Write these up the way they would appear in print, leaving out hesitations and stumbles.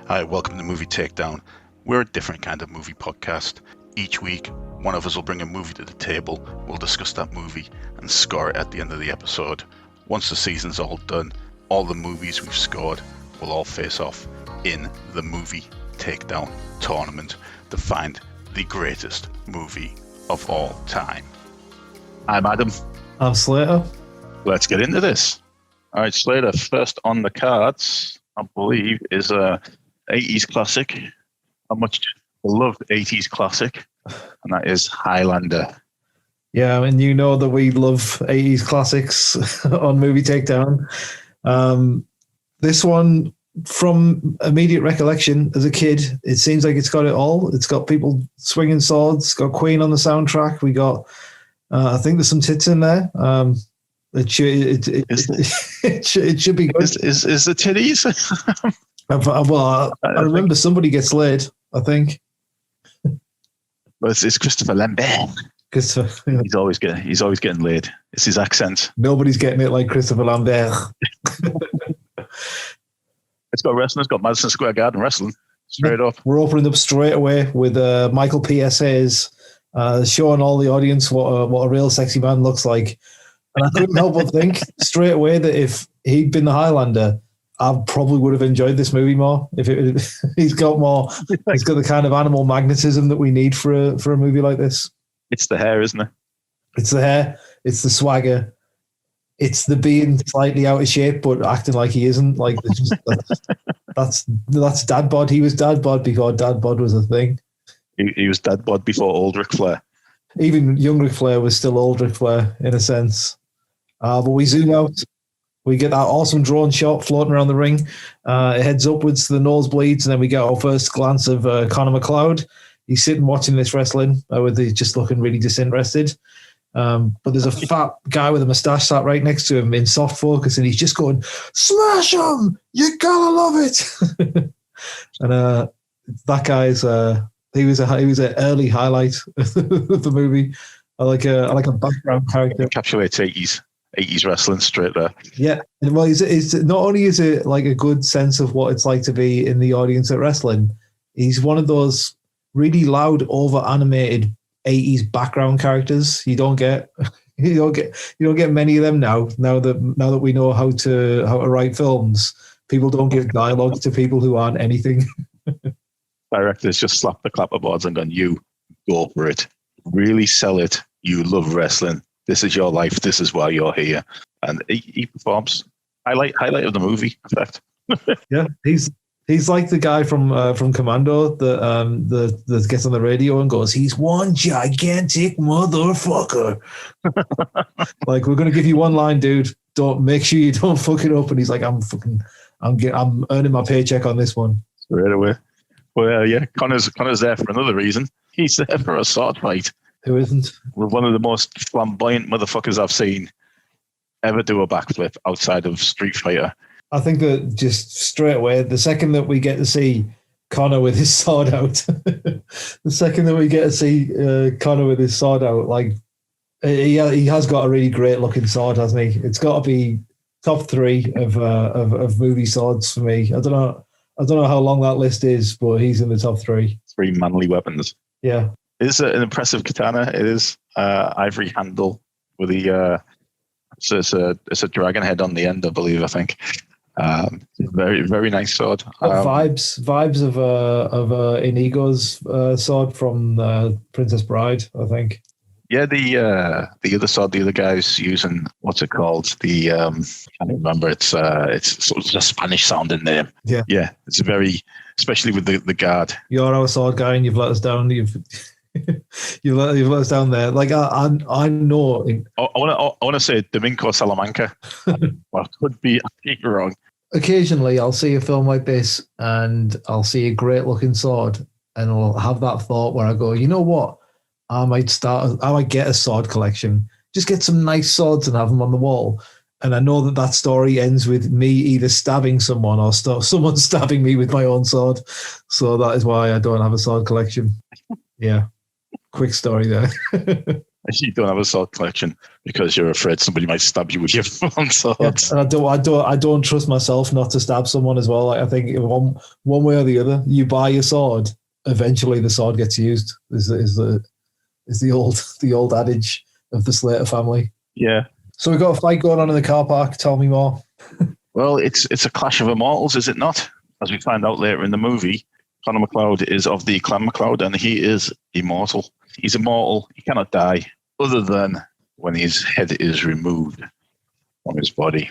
Hi, welcome to Movie Takedown. We're a different kind of movie podcast. Each week, one of us will bring a movie to the table, we'll discuss that movie, and score it at the end of the episode. Once the season's all done, all the movies we've scored will all face off in the Movie Takedown tournament to find the greatest movie of all time. I'm Adam. I'm Slater. Let's get into this. All right, Slater, first on the cards, I believe, is a 80s classic, a much beloved 80s classic, and that is Highlander. Yeah, and you know that we love 80s classics on Movie Takedown. This one, from immediate recollection as a kid, it seems like it's got it all. It's got people swinging swords, it's got Queen on the soundtrack. We got, I think there's some tits in there. It should be good. Is the titties? Well, I remember somebody gets laid, I think. Well, it's Christopher Lambert. Yeah. He's always getting laid. It's his accent. Nobody's getting it like Christopher Lambert. It's got wrestling. It's got Madison Square Garden wrestling. Straight up. We're opening up straight away with Michael P.S. Hayes showing all the audience what a real sexy man looks like. And I couldn't help but think straight away that if he'd been the Highlander, I probably would have enjoyed this movie more. He's got the kind of animal magnetism that we need for a movie like this. It's the hair, isn't it? It's the hair. It's the swagger. It's the being slightly out of shape but acting like he isn't. Like that's dad bod. He was dad bod before dad bod was a thing. He was dad bod before old Ric Flair. Even young Ric Flair was still old Ric Flair in a sense. But we zoom out. We get that awesome drone shot floating around the ring. It heads upwards to the nosebleeds, and then we get our first glance of Conor McLeod. He's sitting watching this wrestling just looking really disinterested. But there's a fat guy with a moustache sat right next to him in soft focus, and he's just going, "Smash him! You gotta love it!" And that guy's he was an early highlight of the movie. I like a background character. Encapsulates 80s wrestling straight there. Yeah, well, it's not only is it like a good sense of what it's like to be in the audience at wrestling, he's one of those really loud, over animated 80s background characters. You don't get many of them now. Now that we know how to write films, people don't give dialogue to people who aren't anything. Directors just slap the clapperboards and gone, "You go for it. Really sell it. You love wrestling. This is your life. This is why you're here." And he performs. Highlight of the movie, in fact. Yeah, he's like the guy from Commando that gets on the radio and goes, "He's one gigantic motherfucker." Like, we're gonna give you one line, dude. Make sure you don't fuck it up. And he's like, I'm earning my paycheck on this one Straight away. Well, yeah, Connor's there for another reason. He's there for a sword fight. Who isn't? With one of the most flamboyant motherfuckers I've seen ever do a backflip outside of Street Fighter. I think that just straight away, the second that we get to see Connor with his sword out, like he has got a really great looking sword, hasn't he? It's got to be top 3 of movie swords for me. I don't know how long that list is, but he's in the top 3. 3 manly weapons. Yeah. It is an impressive katana. It is ivory handle with the it's a dragon head on the end, I think. Very, very nice sword. Vibes of Inigo's sword from Princess Bride, I think. Yeah, the other sword the other guy's using, what's it called? I can't remember. It's sort of a Spanish sounding name. Yeah. Yeah. It's very, especially with the guard. You're our sword guy and you've let us down. You've let us down there. Like I know. I want to say Domingo Salamanca. Well, I could be wrong. Occasionally, I'll see a film like this and I'll see a great looking sword, and I'll have that thought where I go, you know what? I might get a sword collection. Just get some nice swords and have them on the wall. And I know that story ends with me either stabbing someone or someone stabbing me with my own sword. So that is why I don't have a sword collection. Yeah. Quick story there. You don't have a sword collection because you're afraid somebody might stab you with your own swords. Yeah, and I don't trust myself not to stab someone as well. Like, I think one way or the other, you buy a sword, eventually the sword gets used. Is the old adage of the Slater family. Yeah. So we've got a fight going on in the car park. Tell me more. Well, it's a clash of immortals, is it not? As we find out later in the movie, Connor McLeod is of the Clan McLeod, and he is immortal. He's immortal. He cannot die, other than when his head is removed from his body.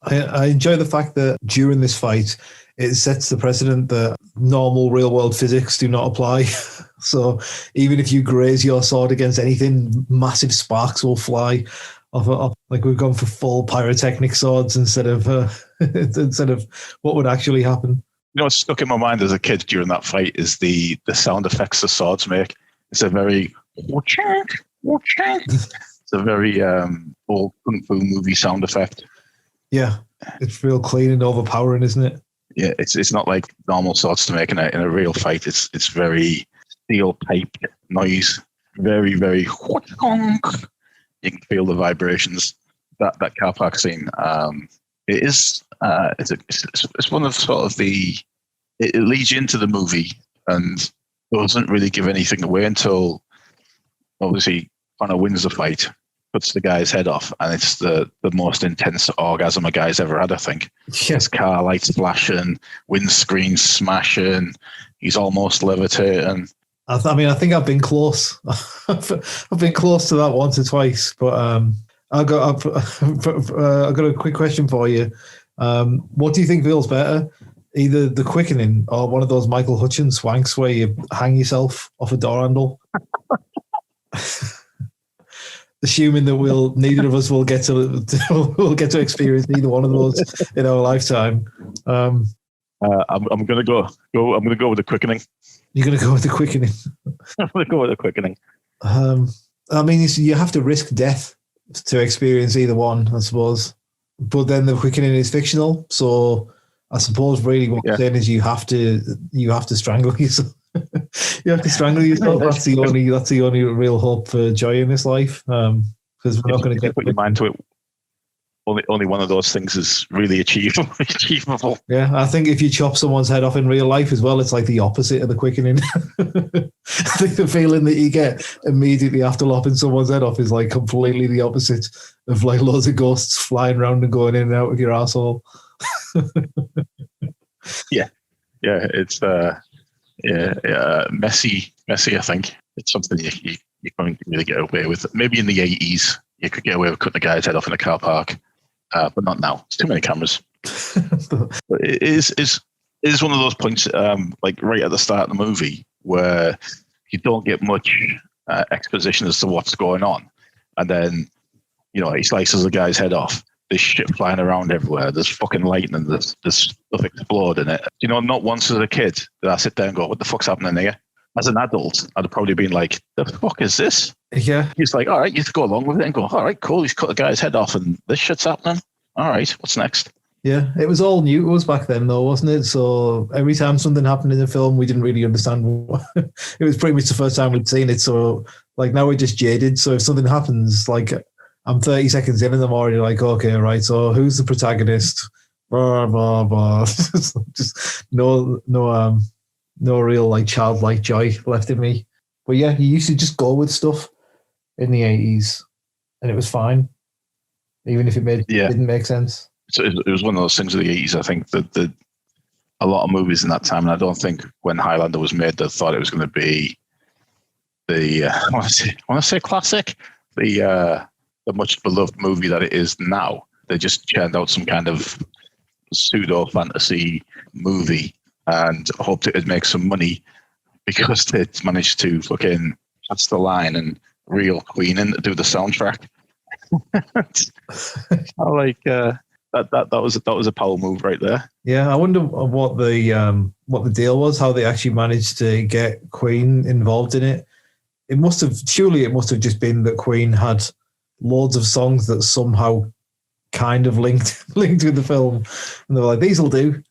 I enjoy the fact that during this fight, it sets the precedent that normal real-world physics do not apply. So even if you graze your sword against anything, massive sparks will fly off. Like, we've gone for full pyrotechnic swords instead of what would actually happen. You know what stuck in my mind as a kid during that fight is the sound effects the swords make. It's a very it's a very old kung fu movie sound effect. Yeah, it's real clean and overpowering, isn't it? Yeah, it's not like normal swords to make in a real fight. It's very steel piped noise, very very. You can feel the vibrations. That car park scene. It is. It's one of sort of the. It leads you into the movie and doesn't really give anything away until obviously Connor wins the fight, puts the guy's head off, and it's the most intense orgasm a guy's ever had, I think. Yeah. His car lights flashing, windscreen smashing, he's almost levitating. I think I've been close. I've been close to that once or twice, but I've got a quick question for you. What do you think feels better? Either the quickening or one of those Michael Hutchins swanks where you hang yourself off a door handle? Assuming that neither of us will get to experience either one of those in our lifetime. I'm gonna go with the quickening. You're gonna go with the quickening. I'm gonna go with the quickening. You have to risk death to experience either one, I suppose. But then the quickening is fictional, so I suppose really what I'm saying is you have to strangle yourself. You have to strangle yourself. That's the only real hope for joy in this life. Because we're not going to get put your mind to it. Only one of those things is really achievable. Yeah, I think if you chop someone's head off in real life as well, it's like the opposite of the quickening. I think the feeling that you get immediately after lopping someone's head off is like completely the opposite of like loads of ghosts flying around and going in and out of your asshole. It's messy. I think it's something you can't really get away with. Maybe in the 80s you could get away with cutting a guy's head off in a car park, but not now. It's too many cameras. But it is one of those points, like right at the start of the movie, where you don't get much exposition as to what's going on, and then he slices the guy's head off. There's shit flying around everywhere. There's fucking lightning. There's stuff exploding it. Not once as a kid did I sit there and go, what the fuck's happening here? As an adult, I'd have probably been like, the fuck is this? Yeah. He's like, all right, you have to go along with it and go, all right, cool. He's cut the guy's head off and this shit's happening. All right, what's next? Yeah, it was all new to us back then, though, wasn't it? So every time something happened in the film, we didn't really understand. It was pretty much the first time we'd seen it. So like now we're just jaded. So if something happens, like I'm 30 seconds in and I'm already like, okay, right, so who's the protagonist? Blah, blah, blah. Just no real like childlike joy left in me. But yeah, you used to just go with stuff in the 80s and it was fine, even if it didn't make sense. So it was one of those things of the 80s, I think, that a lot of movies in that time, and I don't think when Highlander was made, they thought it was going to be the, I want to say classic, the much beloved movie that it is now. They just churned out some kind of pseudo fantasy movie and hoped it'd make some money because they'd managed to fucking pass the line and reel Queen in to do the soundtrack. That was a power move right there. Yeah, I wonder what the deal was, how they actually managed to get Queen involved in it. It must have just been that Queen had loads of songs that somehow kind of linked with the film, and they were like, these will do,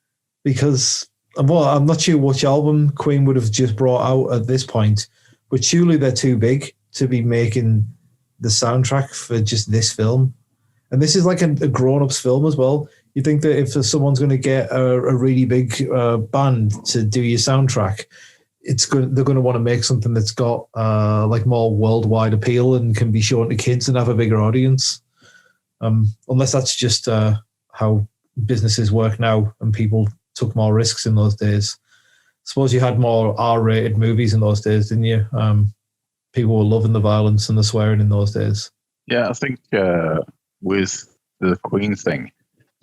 because I'm not sure which album Queen would have just brought out at this point, but surely they're too big to be making the soundtrack for just this film. And this is like a grown-ups film as well. You think that if someone's going to get a really big band to do your soundtrack, they're going to want to make something that's got like more worldwide appeal and can be shown to kids and have a bigger audience. Unless that's just how businesses work now and people took more risks in those days. I suppose you had more R-rated movies in those days, didn't you? People were loving the violence and the swearing in those days. Yeah, I think with the Queen thing,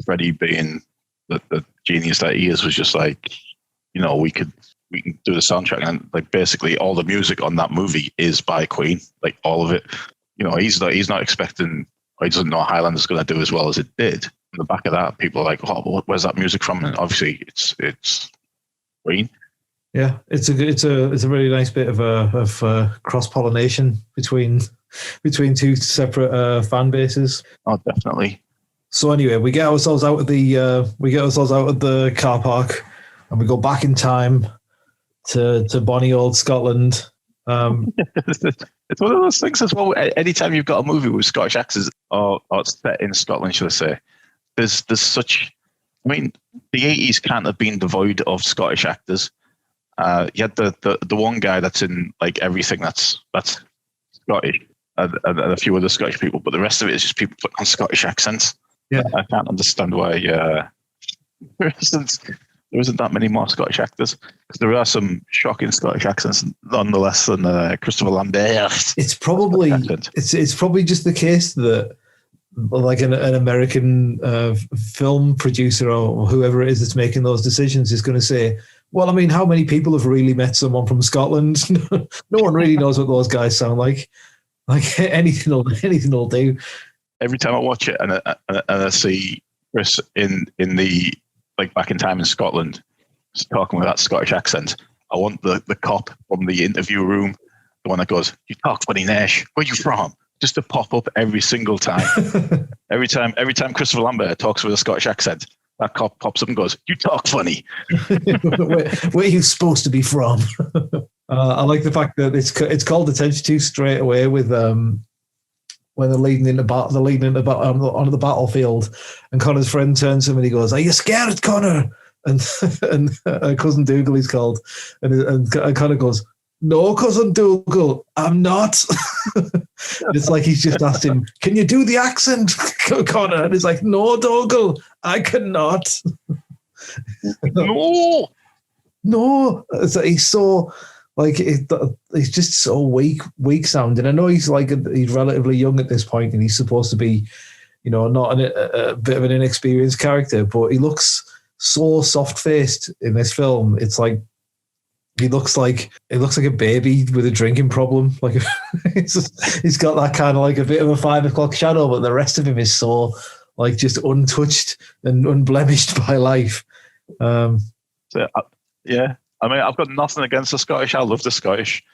Freddie being the genius that he is, was just like, we can do the soundtrack, and like basically all the music on that movie is by Queen, like all of it. He's not expecting, or he doesn't know Highlander's going to do as well as it did. On the back of that, people are like, "Oh, where's that music from?" And obviously, it's Queen. Yeah, it's a really nice bit of cross pollination between two separate fan bases. Oh, definitely. So anyway, we get ourselves out of the car park, and we go back in time to bonny old Scotland. It's one of those things as well. Anytime you've got a movie with Scottish accents, or it's set in Scotland, should I say, there's such. I mean, the 80s can't have been devoid of Scottish actors. You had the one guy that's in like everything that's Scottish, and a few other Scottish people, but the rest of it is just people putting on Scottish accents. Yeah, I can't understand why there isn't that many more Scottish actors, because there are some shocking Scottish accents nonetheless than Christopher Lambert. It's probably just the case that like an American film producer or whoever it is that's making those decisions is going to say, well, I mean, how many people have really met someone from Scotland? No one really knows what those guys sound like. Like anything will do. Every time I watch it and I see Chris in the like back in time in Scotland, just talking with that Scottish accent, I want the cop from the interview room, the one that goes, "You talk funny, Nash. Where you from?" Just to pop up every single time. every time Christopher Lambert talks with a Scottish accent, that cop pops up and goes, "You talk funny." where are you supposed to be from? I like the fact that it's called attention to straight away with when they're leading into onto the battlefield, and Connor's friend turns to him and he goes, "Are you scared, Connor?" And Cousin Dougal he's called, and Connor goes, "No, Cousin Dougal, I'm not." It's like he's just asked him, "Can you do the accent, Connor?" And he's like, "No, Dougal, I cannot." No. So he's so like he's just so weak sounding. I know he's relatively young at this point, and he's supposed to be, not a bit of an inexperienced character, but he looks so soft faced in this film. It's like he looks like a baby with a drinking problem. Like he's got that kind of like a bit of a 5 o'clock shadow, but the rest of him is so like just untouched and unblemished by life. Yeah. I mean, I've got nothing against the Scottish. I love the Scottish,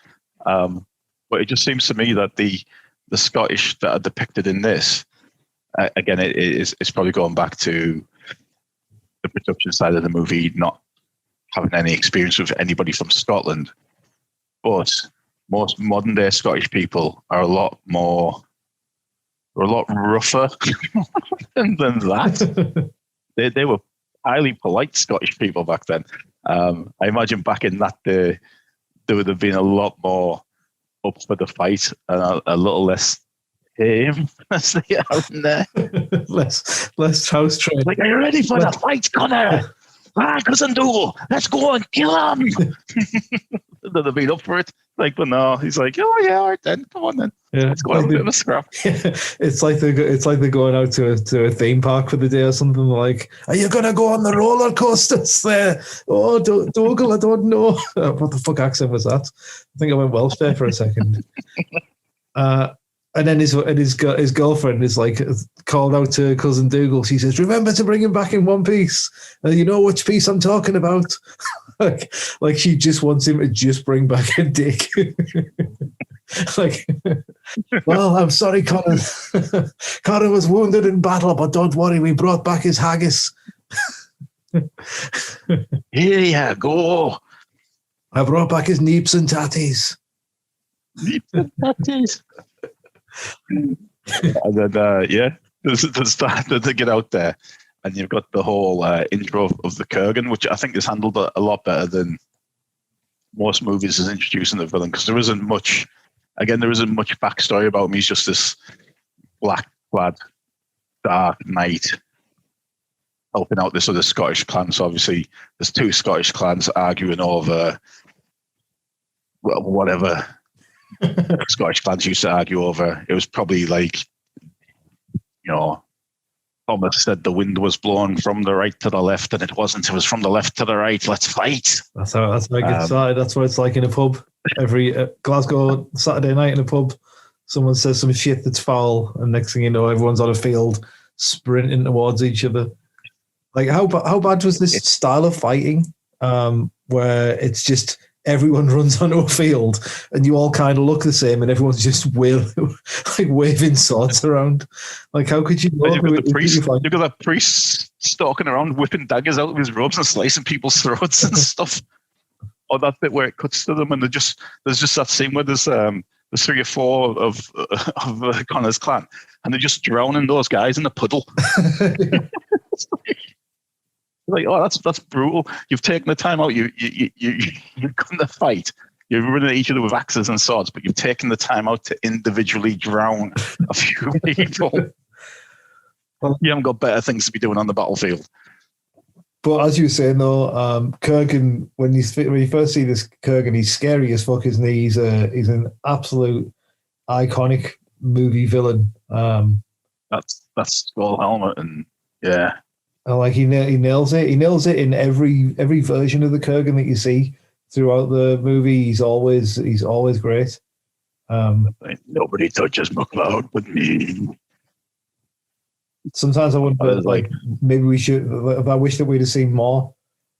but it just seems to me that the Scottish that are depicted in this, again, it's probably going back to the production side of the movie, not having any experience with anybody from Scotland. But most modern day Scottish people are a lot rougher than that. They were highly polite Scottish people back then. I imagine back in that day, there would have been a lot more up for the fight and a little less tame as they are in there. less house trained. Like, "Are you ready for the fight, Connor? Cousin Dougal, let's go and kill him." They'd have been up for it. Like, but no, he's like, "Oh yeah, all right then, come on then, yeah, let's go have a bit of a scrap." It's like they're going out to a theme park for the day or something. Like, "Are you gonna go on the roller coasters there?" "Oh, Dougal, I don't know." What the fuck accent was that? I think I went Welsh there for a second. And then his girlfriend is like called out to Cousin Dougal. She says, "Remember to bring him back in one piece." And you know which piece I'm talking about. like she just wants him to just bring back a dick. Like, "Well, I'm sorry, Connor. Connor was wounded in battle, but don't worry, we brought back his haggis." "Here you go. I brought back his neeps and tatties." Neeps and tatties. And then, there's that to get out there. And you've got the whole intro of the Kurgan, which I think is handled a lot better than most movies is introducing the villain, because there isn't much backstory about him. He's just this black-clad dark knight helping out this other Scottish clan. So obviously there's two Scottish clans arguing over whatever Scottish clans used to argue over. It was probably like, Thomas said the wind was blowing from the right to the left, and it wasn't. It was from the left to the right. Let's fight. That's how it gets started. That's what it's like in a pub. Every Glasgow Saturday night in a pub, someone says some shit that's foul, and next thing you know, everyone's on a field sprinting towards each other. Like how bad was this style of fighting, where it's just everyone runs onto a field and you all kind of look the same and everyone's just waving swords around. Like, how could you know? You've got that priest stalking around whipping daggers out of his robes and slicing people's throats and stuff. Or that bit where it cuts to them and there's just that scene where there's 3 or 4 of Connor's clan and they're just drowning those guys in a puddle. Like, oh, that's brutal. You've taken the time out. You're going to fight. You're running at each other with axes and swords, but you've taken the time out to individually drown a few people. Well, you haven't got better things to be doing on the battlefield. But as you were saying, though, Kurgan, when you first see this Kurgan, he's scary as fuck, isn't he? He's an absolute iconic movie villain. That's Skull Helmet, and yeah. And like he nails it. He nails it in every version of the Kurgan that you see throughout the movie. He's always great. Nobody touches McLeod but me. Sometimes I wonder, like maybe we should. I wish that we'd have seen more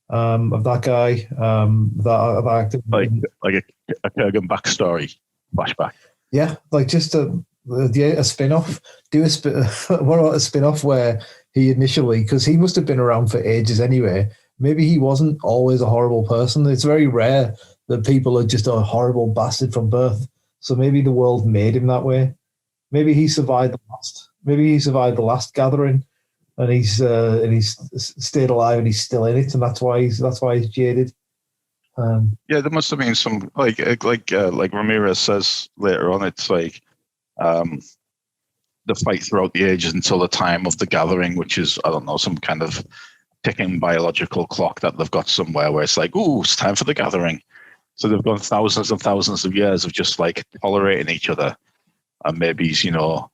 of that guy. That actor, like a Kurgan backstory flashback. Yeah, like just a spin-off. Do a spin-off where he initially, because he must have been around for ages anyway. Maybe he wasn't always a horrible person. It's very rare that people are just a horrible bastard from birth. So maybe the world made him that way. Maybe he survived the last gathering, and he's stayed alive and he's still in it, and that's why he's jaded. Yeah, there must have been some like Ramirez says later on. It's like the fight throughout the ages until the time of the gathering, which is, I don't know, some kind of ticking biological clock that they've got somewhere where it's like, ooh, it's time for the gathering. So they've gone thousands and thousands of years of just like tolerating each other, and maybe because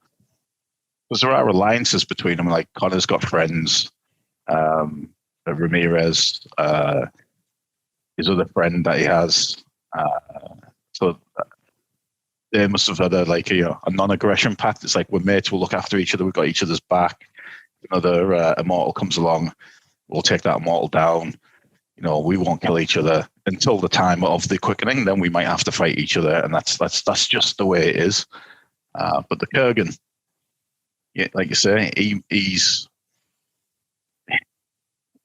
there are alliances between them. Like Connor's got friends, Ramirez, his other friend that he has. So they must have had a non-aggression pact. It's like, we're mates, we'll look after each other, we've got each other's back. Another immortal comes along, we'll take that immortal down. We won't kill each other until the time of the quickening. Then we might have to fight each other, and that's just the way it is. But the Kurgan, like you say, he's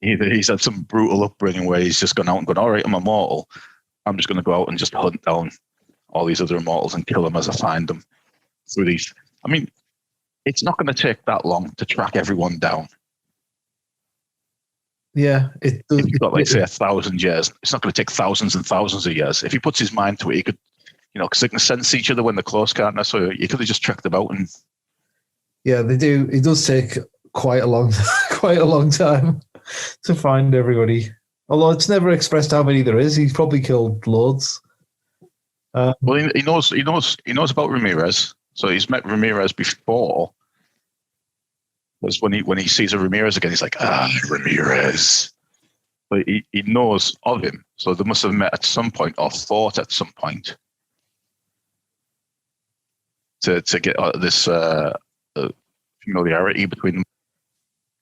had some brutal upbringing where he's just gone out and gone, all right, I'm immortal. I'm just going to go out and just hunt down all these other immortals and kill them as I find them through these. I mean, it's not going to take that long to track everyone down. Yeah. If you've got, say, 1,000 years, it's not going to take thousands and thousands of years. If he puts his mind to it, he could, because they can sense each other when they're close, can't they? So you could have just tracked them out. And yeah, they do. It does take quite a long time to find everybody. Although it's never expressed how many there is. He's probably killed loads. Well, he knows about Ramirez, so he's met Ramirez before. Because when he sees a Ramirez again, he's like, Ramirez. But he knows of him, so they must have met at some point or fought at some point to get this familiarity between them.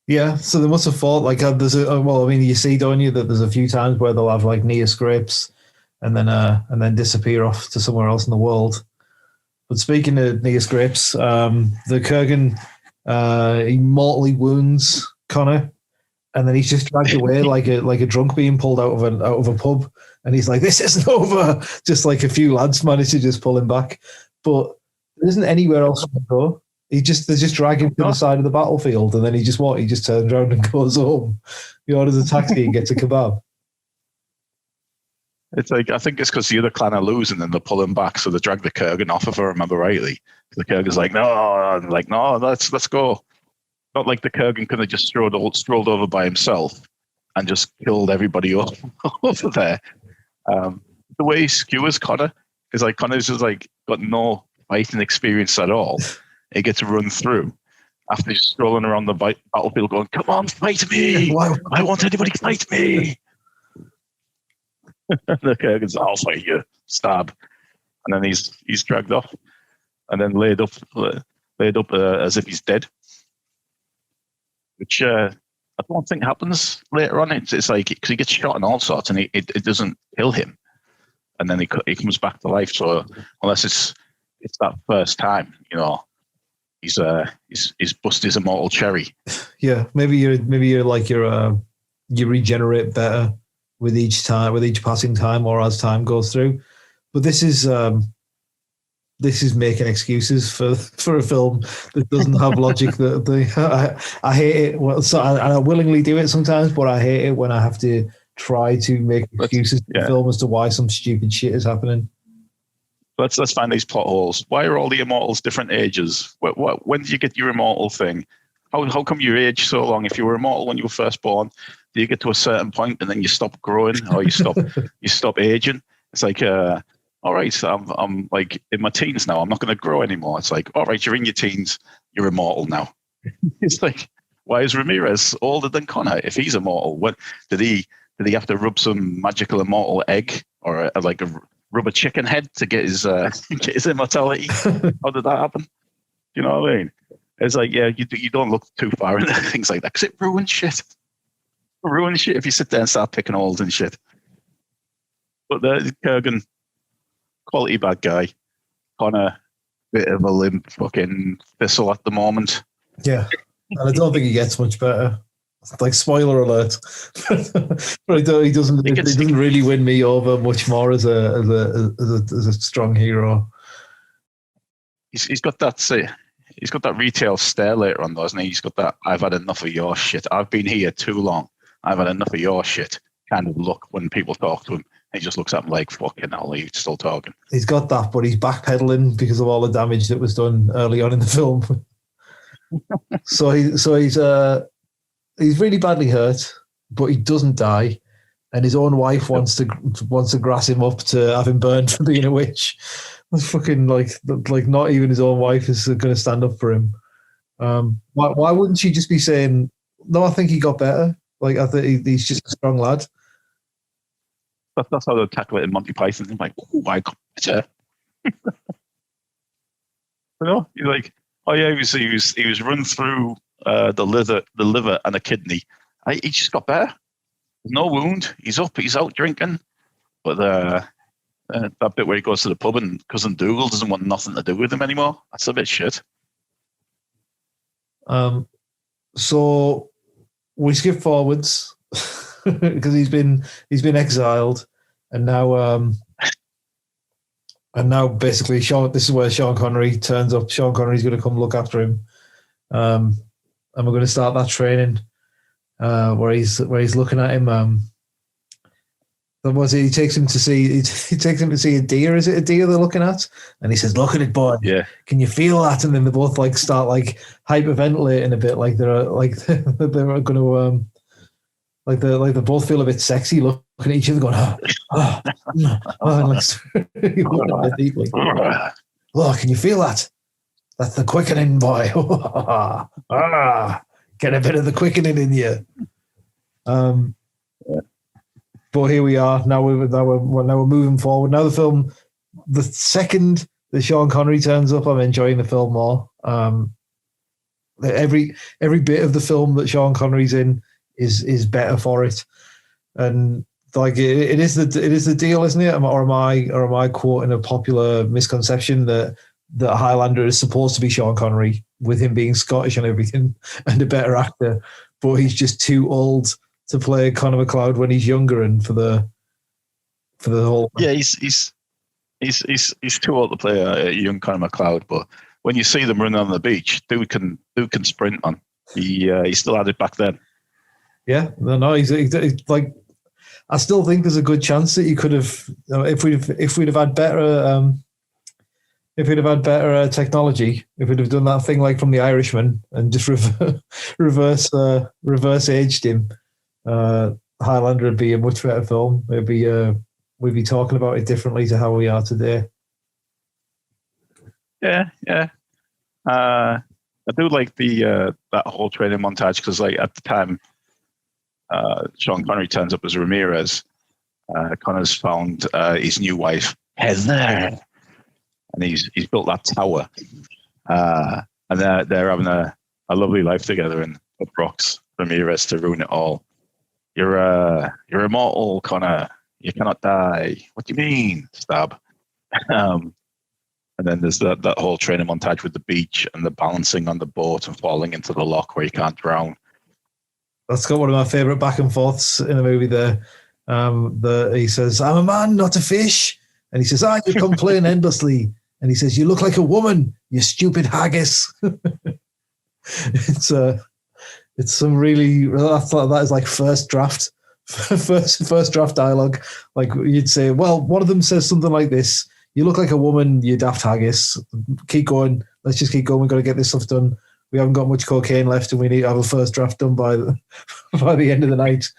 Yeah, so they must have fought. Like, you see, don't you, that there's a few times where they'll have like near scrapes and then disappear off to somewhere else in the world. But speaking of near scrapes, the Kurgan he mortally wounds Connor, and then he's just dragged away like a drunk being pulled out of a pub, and he's like, "This isn't over." Just like a few lads managed to just pull him back, but There isn't anywhere else to go. They just drag him to the side of the battlefield, and then he just turns around and goes home. He orders a taxi and gets a kebab. It's like, I think it's because the other clan are losing and they're pulling back, so they drag the Kurgan off, if I remember rightly. The Kurgan's like, no, let's go. Not like the Kurgan could have just strolled over by himself and just killed everybody over there. The way he skewers Connor is like Connor's just like got no fighting experience at all. He gets run through after just strolling around the battlefield going, come on, fight me! I want anybody to fight me! The Kurgan's, I'll fight you, stab. And then he's dragged off and then laid up as if he's dead. Which I don't think happens later on. It's like, because he gets shot and all sorts and it doesn't kill him. And then he comes back to life. So unless it's that first time, he's busted his immortal cherry. Yeah, maybe you're like you regenerate better with each passing time or as time goes through. But this is making excuses for a film that doesn't have logic. I hate it. I willingly do it sometimes, but I hate it when I have to try to make excuses to the film as to why some stupid shit is happening. Let's find these plot holes. Why are all the immortals different ages? When did you get your immortal thing? How come you age so long? If you were immortal when you were first born, do you get to a certain point and then you stop growing or you stop aging? It's like, all right, so I'm like in my teens now. I'm not going to grow anymore. It's like, all right, you're in your teens. You're immortal now. It's like, why is Ramirez older than Connor if he's immortal? What did he have to rub some magical immortal egg or rub a chicken head to get his immortality? How did that happen? You know what I mean? It's like, yeah, you don't look too far into things like that because it ruins shit. It ruins shit if you sit there and start picking holes and shit. But the Kurgan, quality bad guy. Connor, bit of a limp fucking thistle at the moment. Yeah, and I don't think he gets much better. Like, spoiler alert, but he doesn't. It doesn't really win me over much more as a strong hero. He's got that. He's got that retail stare later on, though, hasn't he? He's got that, I've had enough of your shit. I've been here too long. I've had enough of your shit kind of look when people talk to him. He just looks at him like, fucking hell, he's still talking. He's got that, but he's backpedaling because of all the damage that was done early on in the film. So he's really badly hurt, but he doesn't die. And his own wife wants to grass him up to have him burned for being a witch. That's fucking like not even his own wife is going to stand up for him. Why wouldn't she just be saying, no, I think he got better. Like, I think he's just a strong lad. That's how they tackle it in Monty Python. I'm like, oh, I got better. He's like, oh yeah, he was run through the liver and a kidney. He just got better. No wound. He's up. He's out drinking. But that bit where he goes to the pub and Cousin Dougal doesn't want nothing to do with him anymore. That's a bit shit. So we skip forwards because he's been exiled, and now basically this is where Sean Connery turns up. Sean Connery's going to come look after him, and we're going to start that training where he's looking at him. He takes him to see a deer. Is it a deer they're looking at? And he says, "Look at it, boy. Yeah. Can you feel that?" And then they both start hyperventilating a bit, like they're going to they both feel a bit sexy, looking at each other, going, and deeply. Look, can you feel that? That's the quickening, boy. Get a bit of the quickening in you. But here we are. Now we're moving forward. Now the film, the second that Sean Connery turns up, I'm enjoying the film more. Every bit of the film that Sean Connery's in is better for it, and it is the deal, isn't it? Or am I quoting a popular misconception that Highlander is supposed to be Sean Connery with him being Scottish and everything and a better actor, but he's just too old to play Conor McLeod when he's younger and for the whole. Yeah, he's he's too old to play a young Conor McLeod, but when you see them running on the beach, dude can sprint on. He still had it back then. Yeah, no, he's like, I still think there's a good chance that he could have, if we'd have had better technology, if we'd have done that thing like from The Irishman and just reverse aged him, Highlander would be a much better film. We'd be talking about it differently to how we are today. Yeah. I do like the that whole training montage because, like, at the time, Sean Connery turns up as Ramirez. Connor's found his new wife Heather, and he's built that tower, and they're having a lovely life together. And up rocks Ramirez to ruin it all. You're immortal, Connor. You cannot die. What do you mean? Stab. And then there's that whole training montage with the beach and the balancing on the boat and falling into the lock where you can't drown. That's got one of my favourite back and forths in the movie there. He says, "I'm a man, not a fish." And he says, "You complain endlessly." And he says, "You look like a woman, you stupid haggis." It's some really, that is like first draft dialogue. Like you'd say, well, one of them says something like this: "You look like a woman, you daft haggis. Keep going. Let's just keep going. We've got to get this stuff done. We haven't got much cocaine left, and we need to have a first draft done by the end of the night."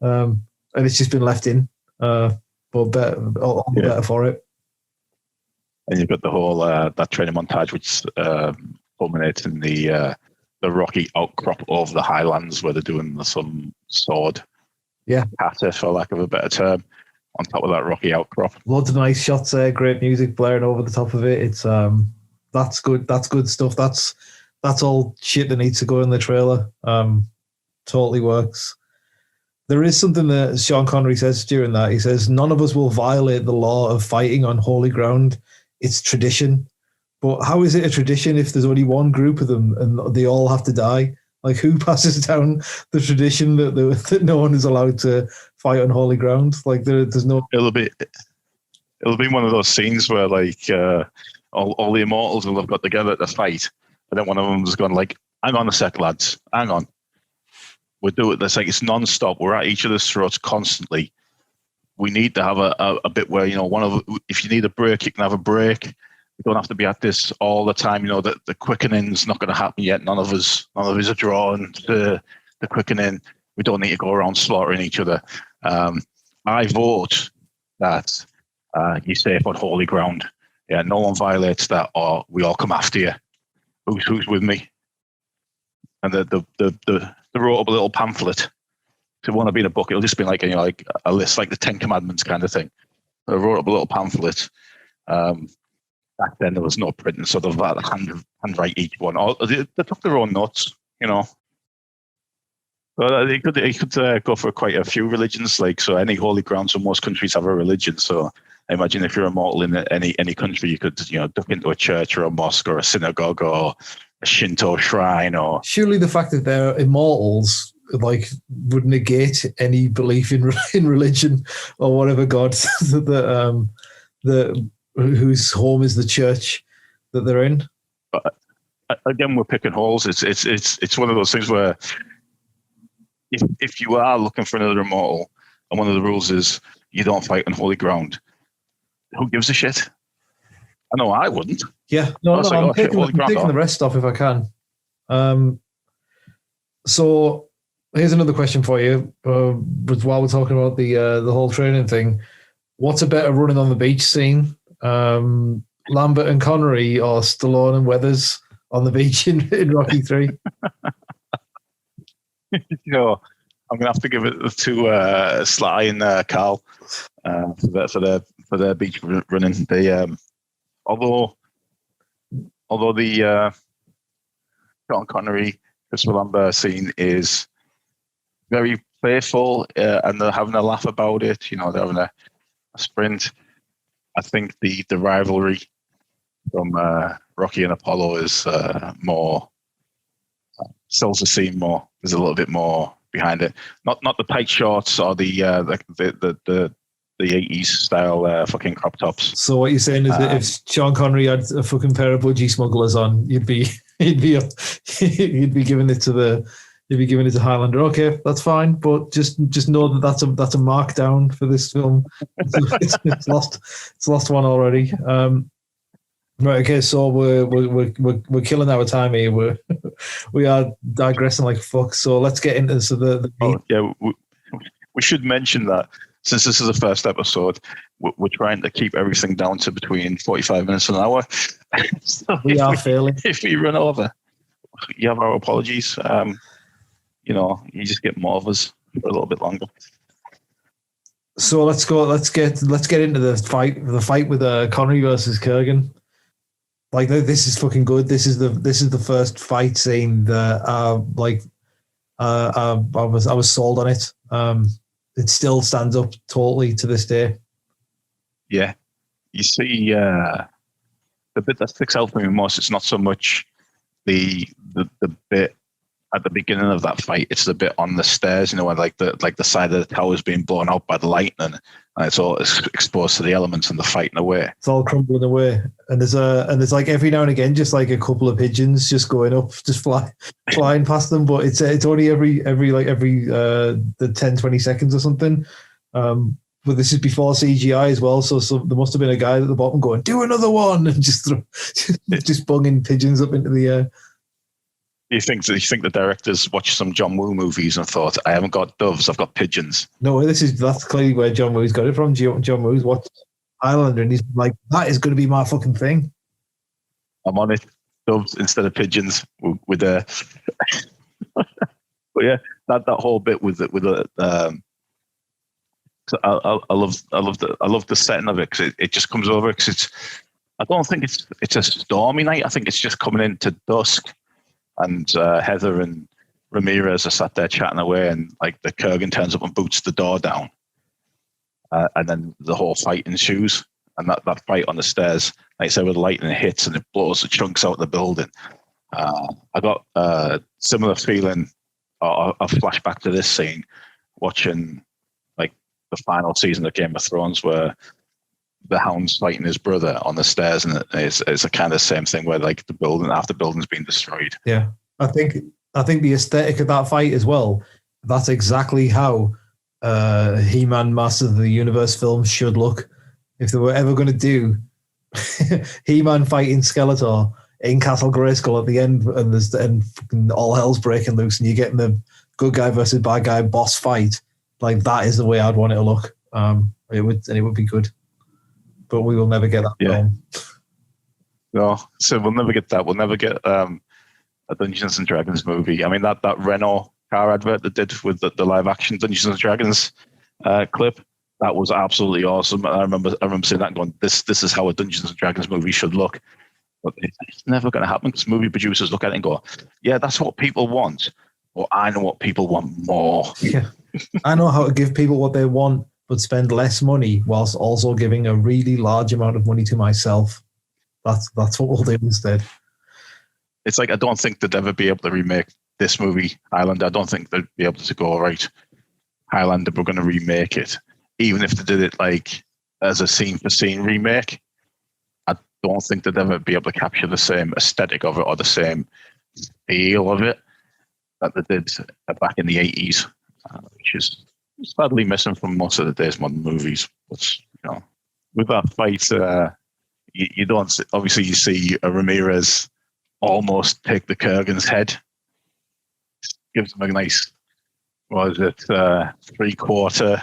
And it's just been left in, but all the better for it. And you've got the whole that training montage, which culminates in the rocky outcrop of the Highlands, where they're doing some sword, kata, for lack of a better term, on top of that rocky outcrop. Loads of nice shots there, great music blaring over the top of it. It's that's good. That's good stuff. That's all shit that needs to go in the trailer. Totally works. There is something that Sean Connery says during that. He says, "None of us will violate the law of fighting on holy ground. It's tradition." But how is it a tradition if there's only one group of them and they all have to die? Like, who passes down the tradition that no one is allowed to fight on holy ground? Like, there's no. It'll be one of those scenes where, like, all the immortals will have got together to fight, and then one of them's gone like, "Hang on a sec, lads. Hang on. We'll do it." It's like it's non-stop. We're at each other's throats constantly. We need to have a bit where, if you need a break, you can have a break. We don't have to be at this all the time. The quickening's not going to happen yet. None of us are drawn to the quickening. We don't need to go around slaughtering each other. I vote that you're safe on holy ground. Yeah, no one violates that, or we all come after you. Who's with me? And they wrote up a little pamphlet. If it want to be in a book, it'll just be like a list, like the 10 Commandments kind of thing. They wrote up a little pamphlet. Back then there was no printing, so they've had to handwrite each one. They took their own notes, But they could go for quite a few religions, so any holy ground. So most countries have a religion. So I imagine if you're immortal in any country, you could duck into a church or a mosque or a synagogue or a Shinto shrine. Or surely the fact that they're immortals would negate any belief in religion or whatever god whose home is the church that they're in. But again, we're picking holes. It's one of those things where if you are looking for another immortal, and one of the rules is you don't fight on holy ground, who gives a shit? I know I wouldn't. Yeah, I'm taking the rest off if I can. So here's another question for you. While we're talking about the whole training thing, what's a better running on the beach scene? Lambert and Connery or Stallone and Weathers on the beach in Rocky 3? I'm gonna have to give it to Sly and Carl for their beach running. They although the Sean Connery, Christopher Lambert scene is very playful, and they're having a laugh about it. They're having a sprint. I think the rivalry from Rocky and Apollo is more sells the scene more. There's a little bit more behind it. Not the tight shorts or the the 80s style fucking crop tops. So what you're saying is that if Sean Connery had a fucking pair of budgie smugglers on, you'd be you'd be giving it to Highlander. Okay, that's fine, but just know that that's a markdown for this film. It's lost one already. Right. Okay. So we're killing our time here. We are digressing like fuck. So let's get into we should mention that since this is the first episode, we're trying to keep everything down to between 45 minutes and an hour. So failing. If we run over, you have our apologies. You just get more of us for a little bit longer. So let's go. Let's get into the fight. The fight with Connery versus Kurgan. Like, this is fucking good. This is the first fight scene that I was sold on it. It still stands up totally to this day. Yeah, you see, the bit that sticks out for me most, it's not so much the bit at the beginning of that fight. It's the bit on the stairs, when the side of the tower is being blown out by the lightning, and it's all exposed to the elements and the fighting away. It's all crumbling away, and there's like every now and again just like a couple of pigeons just going up, just flying past them. But it's only every the 10-20 seconds or something. But this is before CGI as well, so there must have been a guy at the bottom going, "Do another one," and just bunging pigeons up into the air. You think the directors watched some John Woo movies and thought, "I haven't got doves, I've got pigeons"? No, that's clearly where John Woo's got it from. John Woo's watched Highlander, and he's like, "That is going to be my fucking thing." I'm on it. Doves instead of pigeons with a. But yeah, that whole bit with the. I love the setting of it because it just comes over because I don't think it's a stormy night. I think it's just coming into dusk. And Heather and Ramirez are sat there chatting away, and like the Kurgan turns up and boots the door down, and then the whole fight ensues. And that fight on the stairs, like I said, with the lightning hits and it blows the chunks out of the building. I got a similar feeling, or a flashback to this scene, watching like the final season of Game of Thrones, where the Hound's fighting his brother on the stairs, and it's a kind of same thing where like the building's been destroyed. Yeah, I think the aesthetic of that fight as well. That's exactly how He-Man Masters of the Universe films should look. If they were ever going to do He-Man fighting Skeletor in Castle Grayskull at the end, and all hell's breaking loose, and you're getting the good guy versus bad guy boss fight, like that is the way I'd want it to look. It would be good. But we will never get that film. No, so we'll never get that. We'll never get a Dungeons and Dragons movie. I mean, that Renault car advert that did with the live action Dungeons and Dragons clip, that was absolutely awesome. I remember seeing that and going, this is how a Dungeons and Dragons movie should look. But it's never going to happen because movie producers look at it and go, yeah, that's what people want. Or I know what people want more. Yeah, I know how to give people what they want, but spend less money whilst also giving a really large amount of money to myself. That's what we'll do instead. It's like, I don't think they'd ever be able to remake this movie, Highlander. I don't think they'd be able to go, all right, Highlander, we're going to remake it. Even if they did it like as a scene-for-scene remake, I don't think they'd ever be able to capture the same aesthetic of it or the same feel of it that they did back in the 80s, which is sadly missing from most of the days modern movies. But with that fight, you don't obviously you see Ramirez almost take the Kurgan's head, gives him a nice, 3/4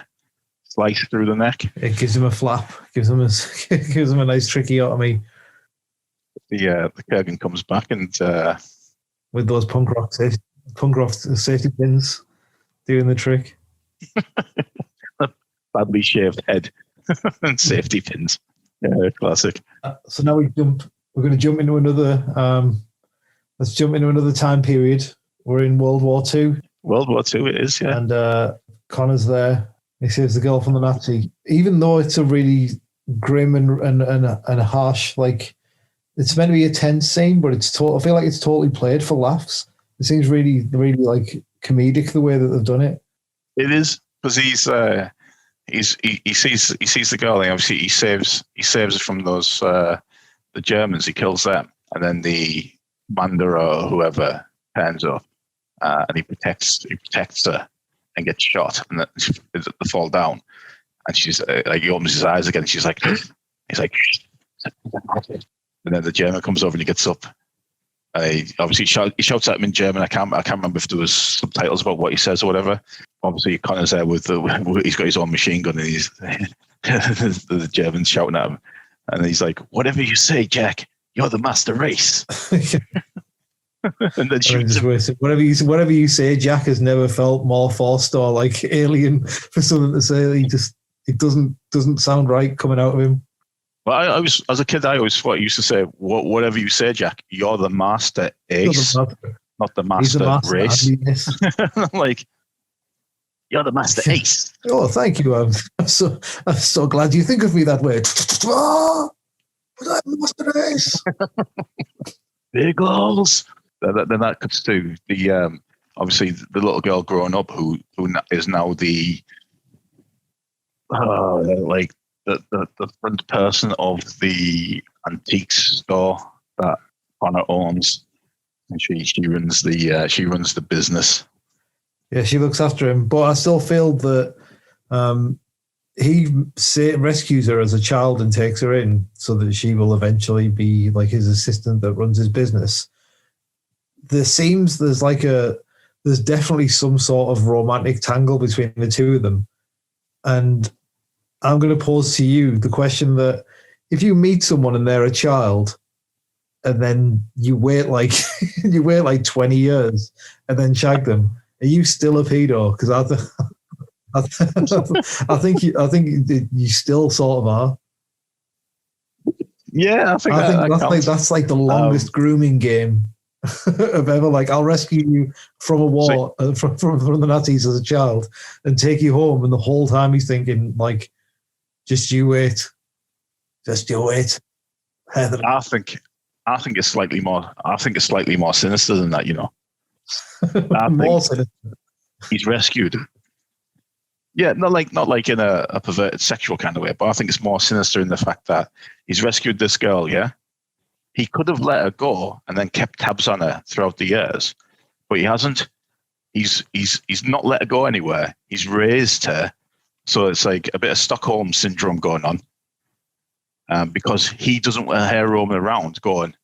slice through the neck. It gives him a flap, gives him a nice tracheotomy. The Kurgan comes back and with those punk rock safety pins doing the trick. Badly shaved head and safety pins. Yeah, classic. So now we're going to jump into another. Let's jump into another time period. We're in World War II. World War II, it is, yeah. And Connor's there. He saves the girl from the Nazi. Even though it's a really grim and harsh, like it's meant to be a tense scene, but I feel like it's totally played for laughs. It seems really, really like comedic the way that they've done it. It is, because he sees the girl, and obviously he saves her from those the Germans. He kills them, and then the commander or whoever turns up, and he protects her and gets shot, and then they fall down, and she's like, he opens his eyes again. And she's like, he's like, and then the German comes over and he gets up. Obviously, he shouts at him in German. I can't remember if there was subtitles about what he says or whatever. Obviously, Connor's there he's got his own machine gun, and he's the German's shouting at him, and he's like, "Whatever you say, Jack, you're the master race." And then whatever you say, Jack has never felt more forced or like alien for something to say. It doesn't sound right coming out of him. Well, I was, as a kid, I always thought he used to say, "Whatever you say, Jack, you're the master ace, not the master race." I'm like, you're the master ace. Oh, thank you. I'm so glad you think of me that way. I'm the master ace. Big goals. Then that comes to the obviously the little girl growing up who is now the like the front person of the antiques store that Connor owns, and she runs the business. Yeah, she looks after him, but I still feel that he rescues her as a child and takes her in so that she will eventually be like his assistant that runs his business. There's definitely some sort of romantic tangle between the two of them. And I'm going to pose to you the question that if you meet someone and they're a child and then you wait like 20 years and then shag them, are you still a pedo? Because I think you still sort of are. Yeah, I think that's like the longest grooming game of ever. Like, I'll rescue you from a war, from the Nazis as a child, and take you home. And the whole time he's thinking, like, just you wait, Heather. I think it's slightly more. I think it's slightly more sinister than that. You know, more sinister. He's rescued. Yeah, not like in a perverted sexual kind of way, but I think it's more sinister in the fact that he's rescued this girl. Yeah, he could have let her go and then kept tabs on her throughout the years, but he hasn't. He's not let her go anywhere. He's raised her, so it's like a bit of Stockholm syndrome going on, because he doesn't want her roaming around going,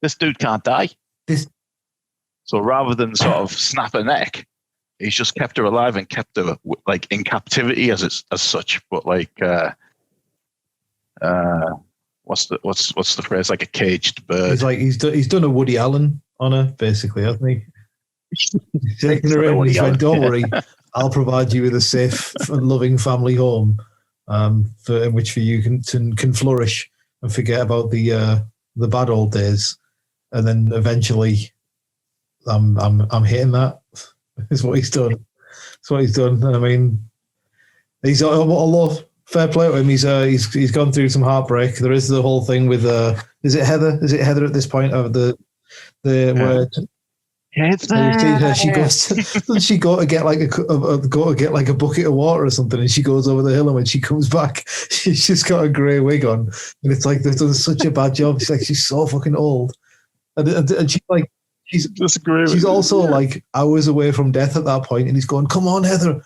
"This dude can't die." So rather than sort of snap her neck, he's just kept her alive and kept her like in captivity as such. But like, what's the phrase? Like a caged bird. He's done a Woody Allen on her, basically, hasn't he? He's taken her in and he's like, "Don't worry, I'll provide you with a safe and loving family home, in which you can flourish and forget about the bad old days." And then eventually, I'm hitting that. Is what he's done. That's what he's done. I mean, he's although fair play to him, he's gone through some heartbreak. There is the whole thing with is it Heather? Is it Heather at this point of the word? She goes. Doesn't she go to get like a bucket of water or something? And she goes over the hill, and when she comes back, she's just got a grey wig on, and it's like they've done such a bad job. She's so fucking old, and she's like. She's also like hours away from death at that point, and he's going, "Come on, Heather,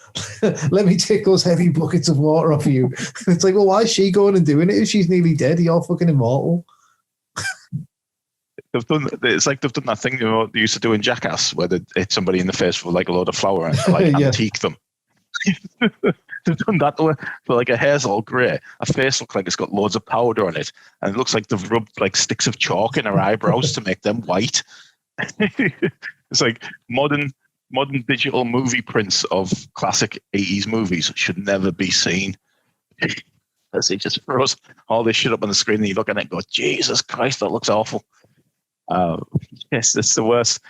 let me take those heavy buckets of water off you." It's like, well, why is she going and doing it if she's nearly dead? You're fucking immortal. It's like they've done that thing they used to do in Jackass, where they hit somebody in the face with like a load of flour and like antique them. They've done that for like a hair's all grey, a face looks like it's got loads of powder on it, and it looks like they've rubbed like sticks of chalk in her eyebrows to make them white. It's like modern digital movie prints of classic 80s movies should never be seen. As he just throws all this shit up on the screen and you look at it and go, "Jesus Christ, that looks awful." Yes, it's the worst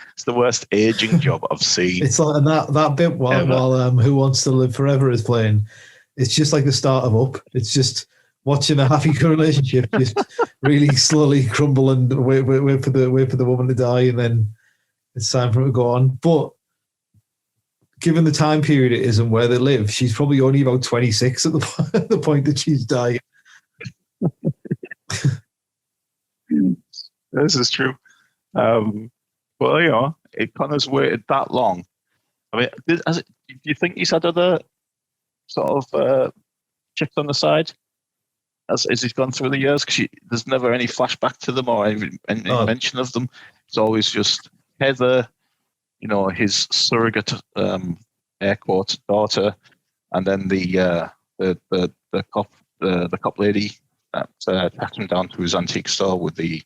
aging job I've seen. It's like, and that bit while Who Wants to Live Forever is playing, it's just like the start of Up. It's just watching a happy relationship just really slowly crumble and wait for the woman to die, and then it's time for it to go on. But given the time period it is and where they live, she's probably only about 26 at the point that she's dying. This is true. Well, it Connor's waited that long. I mean, do you think he's had other sort of chicks on the side as he's gone through the years? Because there's never any flashback to them or any mention of them. It's always just Heather, his surrogate, air quotes, daughter, and then the cop lady that tracked him down to his antique store with the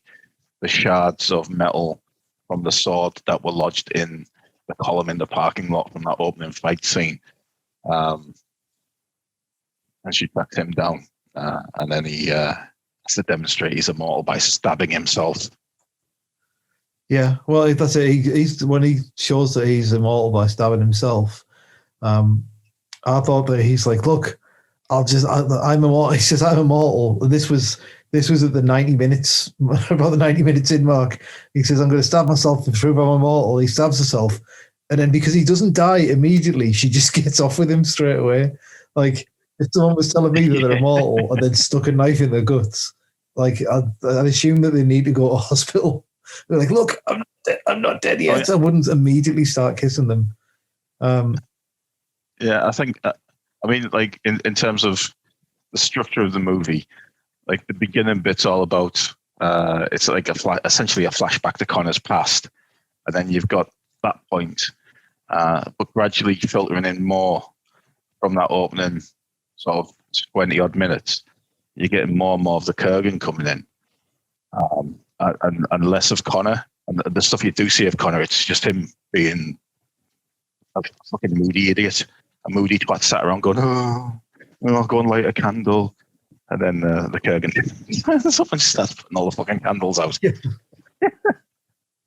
shards of metal from the sword that were lodged in the column in the parking lot from that opening fight scene. And she tracked him down, and then he has to demonstrate he's immortal by stabbing himself. Yeah, well, that's it. He's when he shows that he's immortal by stabbing himself. I thought that he's like, look, I'm immortal. He says, I'm immortal. And this was at the 90 minutes, about the 90 minutes in mark. He says, I'm going to stab myself to prove I'm immortal. He stabs himself. And then because he doesn't die immediately, she just gets off with him straight away. Like, if someone was telling me that they're immortal and then stuck a knife in their guts, like, I'd assume that they need to go to hospital. They're like, look, I'm not dead yet. I wouldn't immediately start kissing them. Yeah, I think, like, in terms of the structure of the movie, like the beginning bit's all about, it's like essentially a flashback to Connor's past. And then you've got that point, but gradually filtering in more from that opening sort of 20 odd minutes, you're getting more and more of the Kurgan coming in. And less of Connor. And the stuff you do see of Connor, it's just him being a fucking moody idiot. A moody twat sat around going, I'll go and light a candle. And then the Kurgan, someone starts putting all the fucking candles out. Yeah.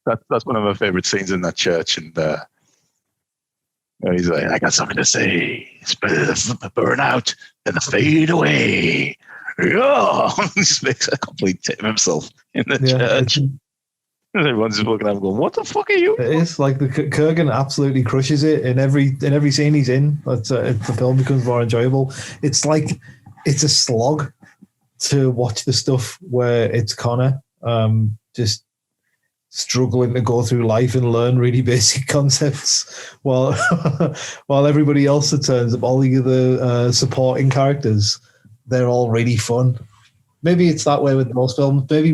That's one of my favourite scenes in that church. And he's like, I got something to say. It's better to burn out than to fade away. Yeah, he just makes a complete tit of himself in the church. Everyone's just looking at him going, what the fuck are you? It is like the Kurgan absolutely crushes it in every scene he's in. But the film becomes more enjoyable. It's like it's a slog to watch the stuff where it's Connor just struggling to go through life and learn really basic concepts while everybody else that turns up, all the other supporting characters, they're all really fun. Maybe it's that way with most films. Maybe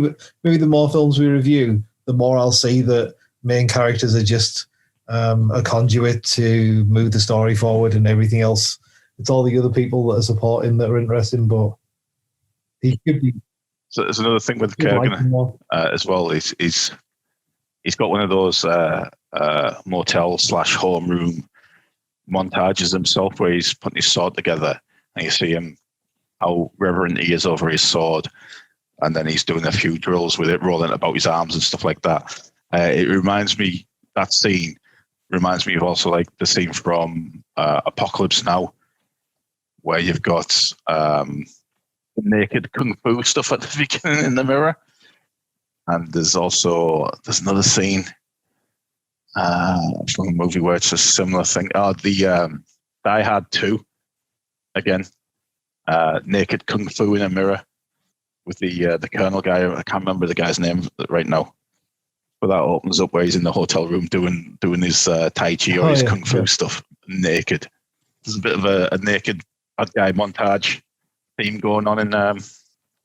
the more films we review, the more I'll see that main characters are just a conduit to move the story forward, and everything else, it's all the other people that are supporting that are interesting. But he could be. So there's another thing with Kurgan as well. He's got one of those motel / homeroom montages himself where he's putting his sword together, and you see him how reverent he is over his sword, and then he's doing a few drills with it, rolling it about his arms and stuff like that. That scene reminds me of also like the scene from Apocalypse Now, where you've got naked kung fu stuff at the beginning in the mirror, and there's another scene from a movie where it's a similar thing. The Die Hard 2 again. Naked kung fu in a mirror with the colonel guy. I can't remember the guy's name right now, but that opens up where he's in the hotel room doing his tai chi or his kung fu stuff naked. There's a bit of a naked bad guy montage theme going on in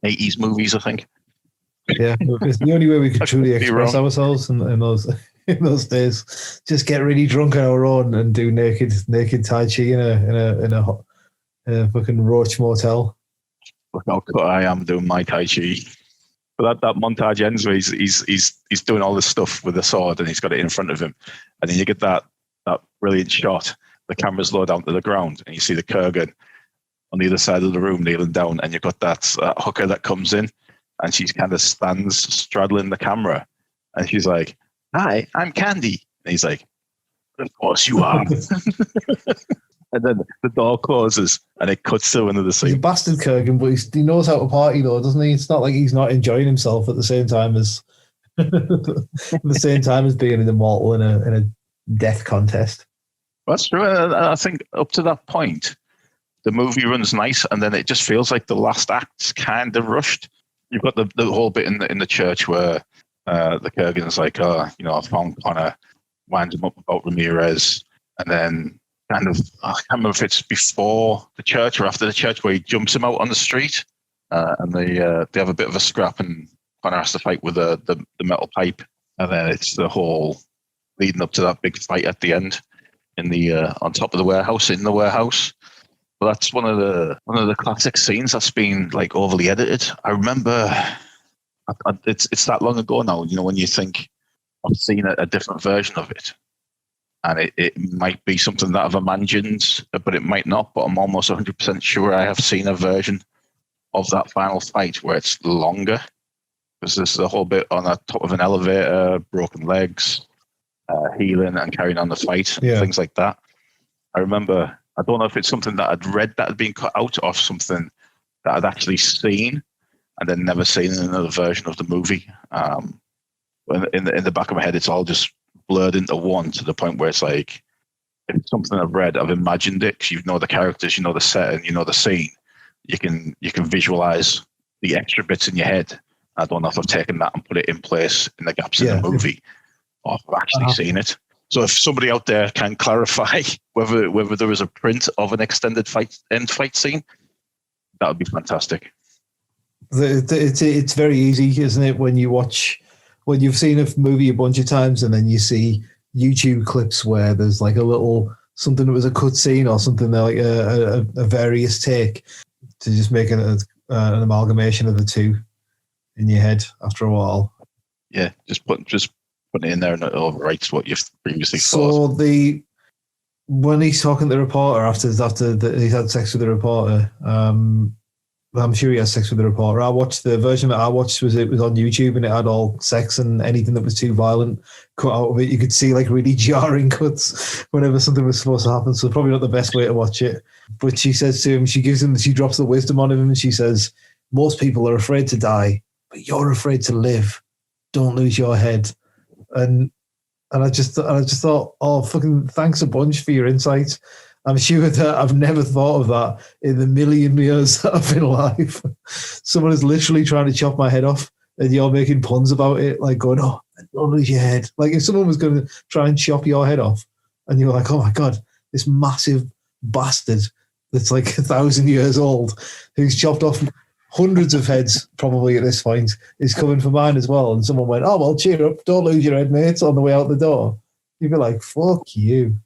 80s movies, I think. Yeah, it's the only way we could truly express ourselves in those days. Just get really drunk on our own and do naked tai chi in a fucking roach motel. Look how cut I am doing my tai chi. But that montage ends where he's doing all this stuff with the sword, and he's got it in front of him, and then you get that brilliant shot. The camera's low down to the ground, and you see the Kurgan on the other side of the room kneeling down, and you've got that hooker that comes in, and she kind of stands straddling the camera, and she's like, "Hi, I'm Candy," and he's like, "Of course you are." And then the door closes, and it cuts to another scene. He's a bastard Kurgan, but he knows how to party, though, doesn't he? It's not like he's not enjoying himself at the same time as being an immortal in a death contest. That's true. I think up to that point, the movie runs nice, and then it just feels like the last act's kind of rushed. You've got the whole bit in the church where the Kurgan's like, oh, I found Connor, winds him up about Ramirez, and then kind of, I can't remember if it's before the church or after the church, where he jumps him out on the street, and they have a bit of a scrap, and Connor has to fight with the metal pipe, and then it's the whole leading up to that big fight at the end in the on top of the warehouse, in the warehouse. But that's one of the classic scenes that's been like overly edited. I remember it's that long ago now. When you think I've seen a different version of it, and it might be something that I've imagined, but it might not. But I'm almost 100% sure I have seen a version of that final fight where it's longer, because there's the whole bit on the top of an elevator, broken legs, healing and carrying on the fight, and things like that. I remember, I don't know if it's something that I'd read that had been cut out, or something that I'd actually seen and then never seen in another version of the movie. In the back of my head, it's all just blurred into one, to the point where it's like, if it's something I've read, I've imagined it, because you know the characters, you know the setting, you know the scene. You can visualize the extra bits in your head. I don't know if I've taken that and put it in place in the gaps in the movie, or if I've actually seen it. So if somebody out there can clarify whether there was a print of an extended end fight scene, that would be fantastic. It's very easy, isn't it, when you've seen a movie a bunch of times and then you see YouTube clips where there's like a little something that was a cut scene or something like a various take, to just make an amalgamation of the two in your head after a while. Yeah, just putting it in there and it overwrites what you've previously thought. So when he's talking to the reporter after he's had sex with the reporter, I'm sure he has sex with the reporter. I watched the version that I watched was on YouTube, and it had all sex and anything that was too violent cut out of it. You could see like really jarring cuts whenever something was supposed to happen. So probably not the best way to watch it. But she says to him, she drops the wisdom on him, and she says, "Most people are afraid to die, but you're afraid to live. Don't lose your head." And I just thought, oh, fucking thanks a bunch for your insight. I'm sure that I've never thought of that in the million years that I've been alive. Someone is literally trying to chop my head off, and you're making puns about it, like going, "Oh, don't lose your head." Like if someone was going to try and chop your head off, and you're like, "Oh my God, this massive bastard that's like 1,000 years old, who's chopped off hundreds of heads probably at this point, is coming for mine as well." And someone went, "Oh, well, cheer up. Don't lose your head, mate," on the way out the door. You'd be like, "Fuck you."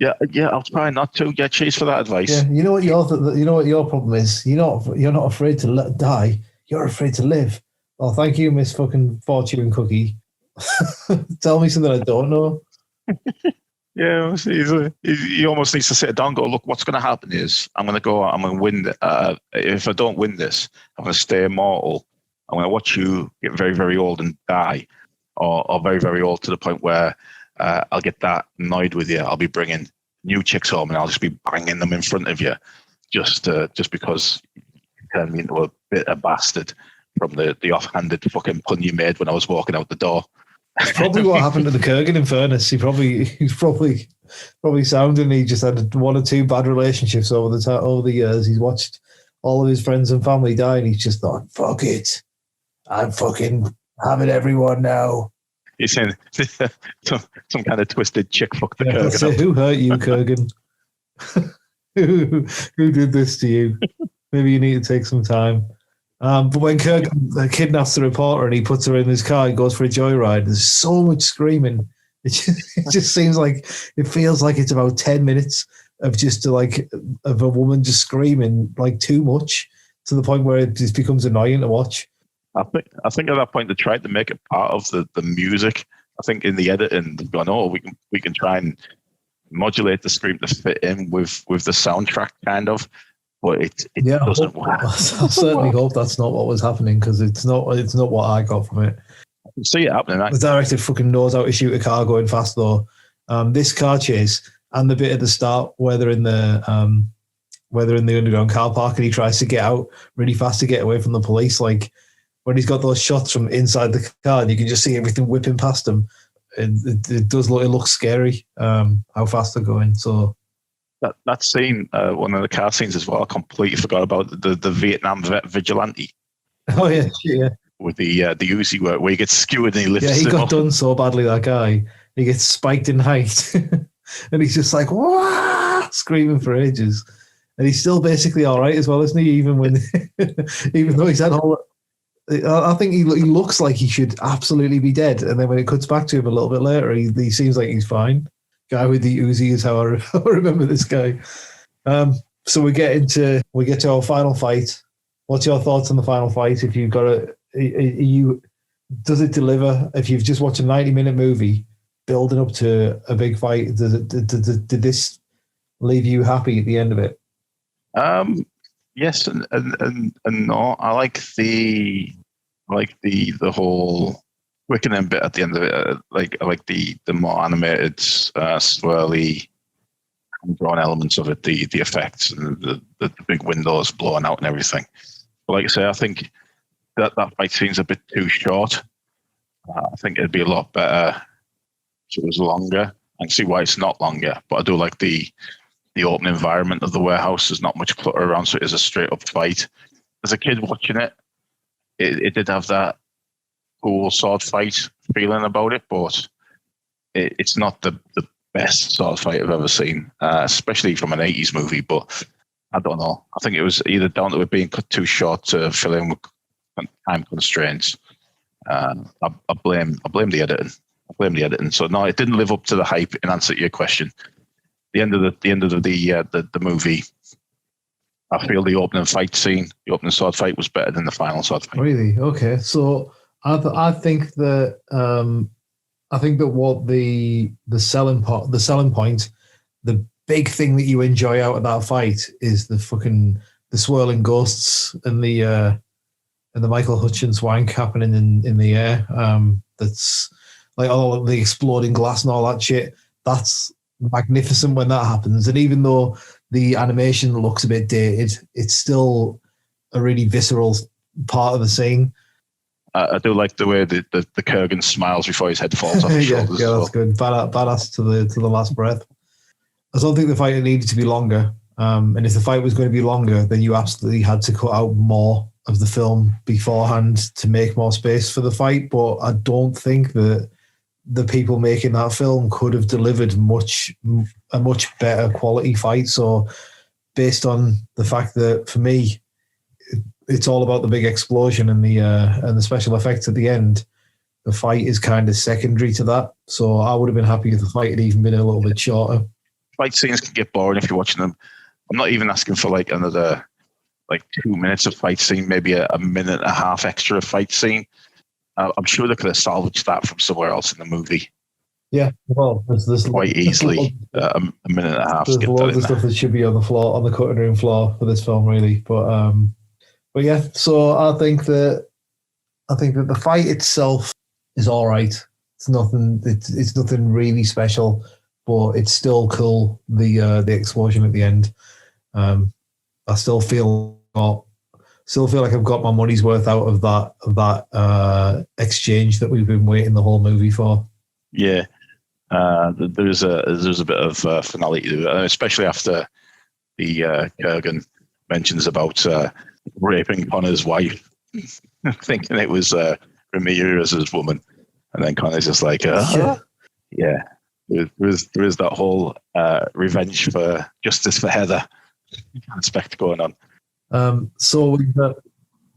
Yeah, I'll try not to. Yeah, cheers for that advice. Yeah, you know what your problem is. You're not afraid to die. You're afraid to live. Oh, thank you, Miss fucking Fortune Cookie. Tell me something I don't know. Yeah, he almost needs to sit down and go, "Look, what's going to happen is I'm going to win. If I don't win this, I'm going to stay immortal. I'm going to watch you get very, very old and die, or very, very old to the point where I'll get that annoyed with you. I'll be bringing new chicks home and I'll just be banging them in front of you, just because you turned me into a bit of bastard from the offhanded fucking pun you made when I was walking out the door." It's probably what happened to the Kurgan, in fairness. He's probably sounding he just had one or two bad relationships over the years. He's watched all of his friends and family die, and he's just thought, "Fuck it, I'm fucking having everyone now." He's saying some kind of twisted chick fucked the Kurgan. Who hurt you, Kurgan? who did this to you? Maybe you need to take some time. But when Kurgan kidnaps the reporter and he puts her in his car and goes for a joyride, there's so much screaming. It just seems like it feels like it's about 10 minutes of of a woman just screaming like too much, to the point where it just becomes annoying to watch. I think at that point they tried to make it part of the music. I think in the editing they've gone, "Oh, we can try and modulate the scream to fit in with the soundtrack, kind of." But it doesn't work. I certainly hope that's not what was happening, because it's not what I got from it. I can see it happening. The director fucking knows how to shoot a car going fast, though. This car chase and the bit at the start where they're in the underground car park and he tries to get out really fast to get away from the police, like when he's got those shots from inside the car and you can just see everything whipping past him. it does look, it looks scary how fast they're going. So that scene, one of the car scenes as well, I completely forgot about the Vietnam vet vigilante. Oh yeah. With the Uzi where he gets skewered and he lifts. Yeah, he him got up. done so badly. That guy, he gets spiked in height, and he's just like Wah! Screaming for ages, and he's still basically all right as well, isn't he? Even when, even though he's had all. I think he looks like he should absolutely be dead, and then when it cuts back to him a little bit later, he seems like he's fine. Guy with the Uzi is how I remember this guy. So we get to our final fight. What's your thoughts on the final fight? If you've got does it deliver? If you've just watched a 90-minute movie building up to a big fight, did this leave you happy at the end of it? Yes and no. I like the whole quickening bit at the end of it. I like the more animated, swirly, drawn elements of it. The effects and the big windows blowing out and everything. But like I say, I think that fight scene's a bit too short. I think it'd be a lot better if it was longer. I can see why it's not longer, but I do like the open environment of the warehouse. There's not much clutter around, so it is a straight up fight. As a kid watching it, it did have that cool sword fight feeling about it, but it's not the best sword fight I've ever seen, especially from an 80s movie. But I don't know. I think it was either down to it being cut too short to fill in with time constraints. I blame the editing. So no, it didn't live up to the hype. In answer to your question, the end of the movie, I feel the opening fight scene, the opening sword fight, was better than the final sword fight. Really? Okay. So I think that what the selling point, the big thing that you enjoy out of that fight is the swirling ghosts and the Michael Hutchins wank happening in the air. That's like all the exploding glass and all that shit. That's magnificent when that happens. And even though the animation looks a bit dated, it's still a really visceral part of the scene. I do like the way the Kurgan smiles before his head falls off his shoulders. Yeah, that's good. Badass to the last breath. I don't think the fight needed to be longer. And if the fight was going to be longer, then you absolutely had to cut out more of the film beforehand to make more space for the fight. But I don't think that the people making that film could have delivered a much better quality fight. So based on the fact that, for me, it's all about the big explosion and the special effects at the end, the fight is kind of secondary to that. So I would have been happy if the fight had even been a little bit shorter. Fight scenes can get boring if you're watching them. I'm not even asking for like another 2 minutes of fight scene, maybe a minute and a half extra fight scene. I'm sure they could have salvaged that from somewhere else in the movie. Yeah, well, there's quite easily a minute and a half. There's loads of stuff that should be on the cutting room floor for this film, really. But yeah. So I think that the fight itself is all right. It's nothing. It's nothing really special, but it's still cool. The explosion at the end. I still feel like I've got my money's worth out of that exchange that we've been waiting the whole movie for. Yeah, there's a bit of finality to it, especially after the Kurgan mentions about raping upon his wife, thinking it was Ramirez's woman, and then Connor's just like, yeah. There is that whole revenge for justice for Heather aspect going on. So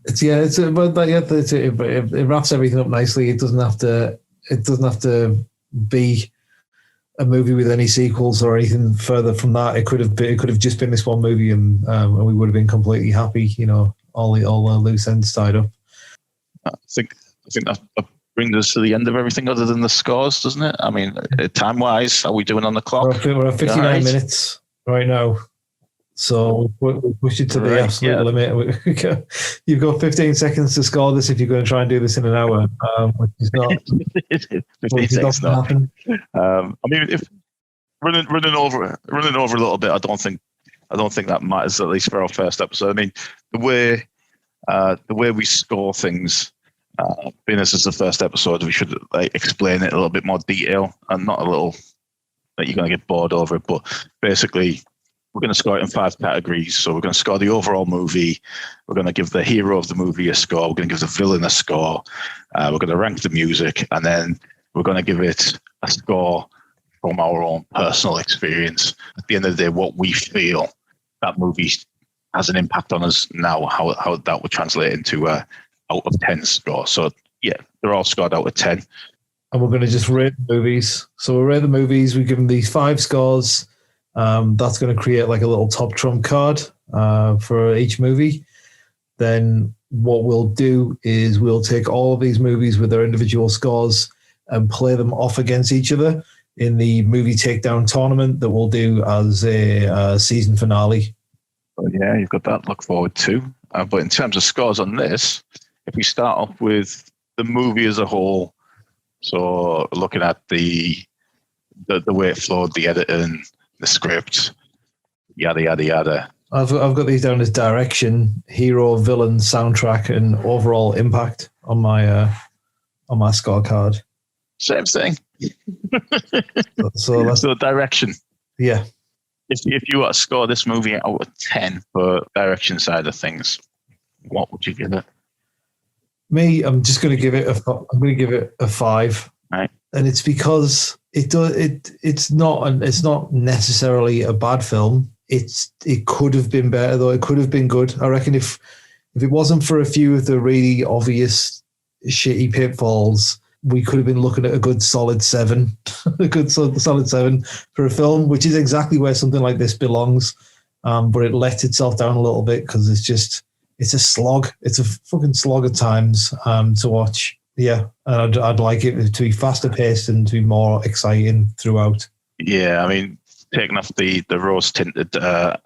it wraps everything up nicely. It doesn't have to be a movie with any sequels or anything further from that. It could have just been this one movie, and we would have been completely happy. All the loose ends tied up. I think that brings us to the end of everything other than the scores, doesn't it? I mean, time wise, are we doing on the clock? We're at 59 minutes right now. So we'll push it to the absolute limit. You've got 15 seconds to score this if you're going to try and do this in an hour, which is not. 15 seconds not. I mean, if running over a little bit, I don't think that matters, at least for our first episode. I mean, the way we score things Being this is the first episode, we should explain it a little bit more detail and not a little that you're going to get bored over it. But basically, we're going to score it in 5 categories. So we're going to score the overall movie. We're going to give the hero of the movie a score. We're going to give the villain a score. We're going to rank the music, and then we're going to give it a score from our own personal experience. At the end of the day, what we feel that movie has an impact on us now, how that would translate into a out of 10 score. So yeah, they're all scored out of 10. And we're going to just rate the movies. So we'll rate the movies. We give them these 5 scores. That's going to create like a little top trump card for each movie. Then what we'll do is we'll take all of these movies with their individual scores and play them off against each other in the movie Takedown tournament that we'll do as a season finale. So yeah, you've got that to look forward to. But in terms of scores on this, if we start off with the movie as a whole, so looking at the way it flowed, the editing, the script, yada yada yada. I've got these down as direction, hero, villain, soundtrack, and overall impact on my scorecard. Same thing. So direction. Yeah. If you were to score this movie out of 10 for direction side of things, what would you give it? Me, I'm just going to give it a 5. Right. And it's because it's not necessarily a bad film. It could have been better though. It could have been good. I reckon if it wasn't for a few of the really obvious shitty pitfalls, we could have been looking at a good solid 7, a good solid 7 for a film, which is exactly where something like this belongs. But it lets itself down a little bit because it's a slog. It's a fucking slog at times to watch. Yeah, and I'd like it to be faster paced and to be more exciting throughout. Yeah, I mean, taking off the rose tinted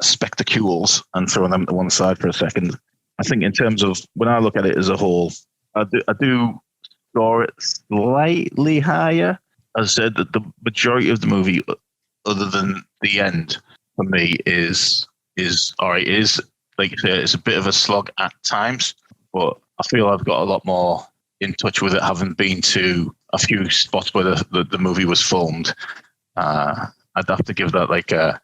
spectacles and throwing them to one side for a second. I think in terms of when I look at it as a whole, I do score it slightly higher. As I said, that the majority of the movie, other than the end, for me is all right. It is, like you say, it's a bit of a slog at times, but I feel I've got a lot more in touch with it, having been to a few spots where the movie was filmed. I'd have to give that like a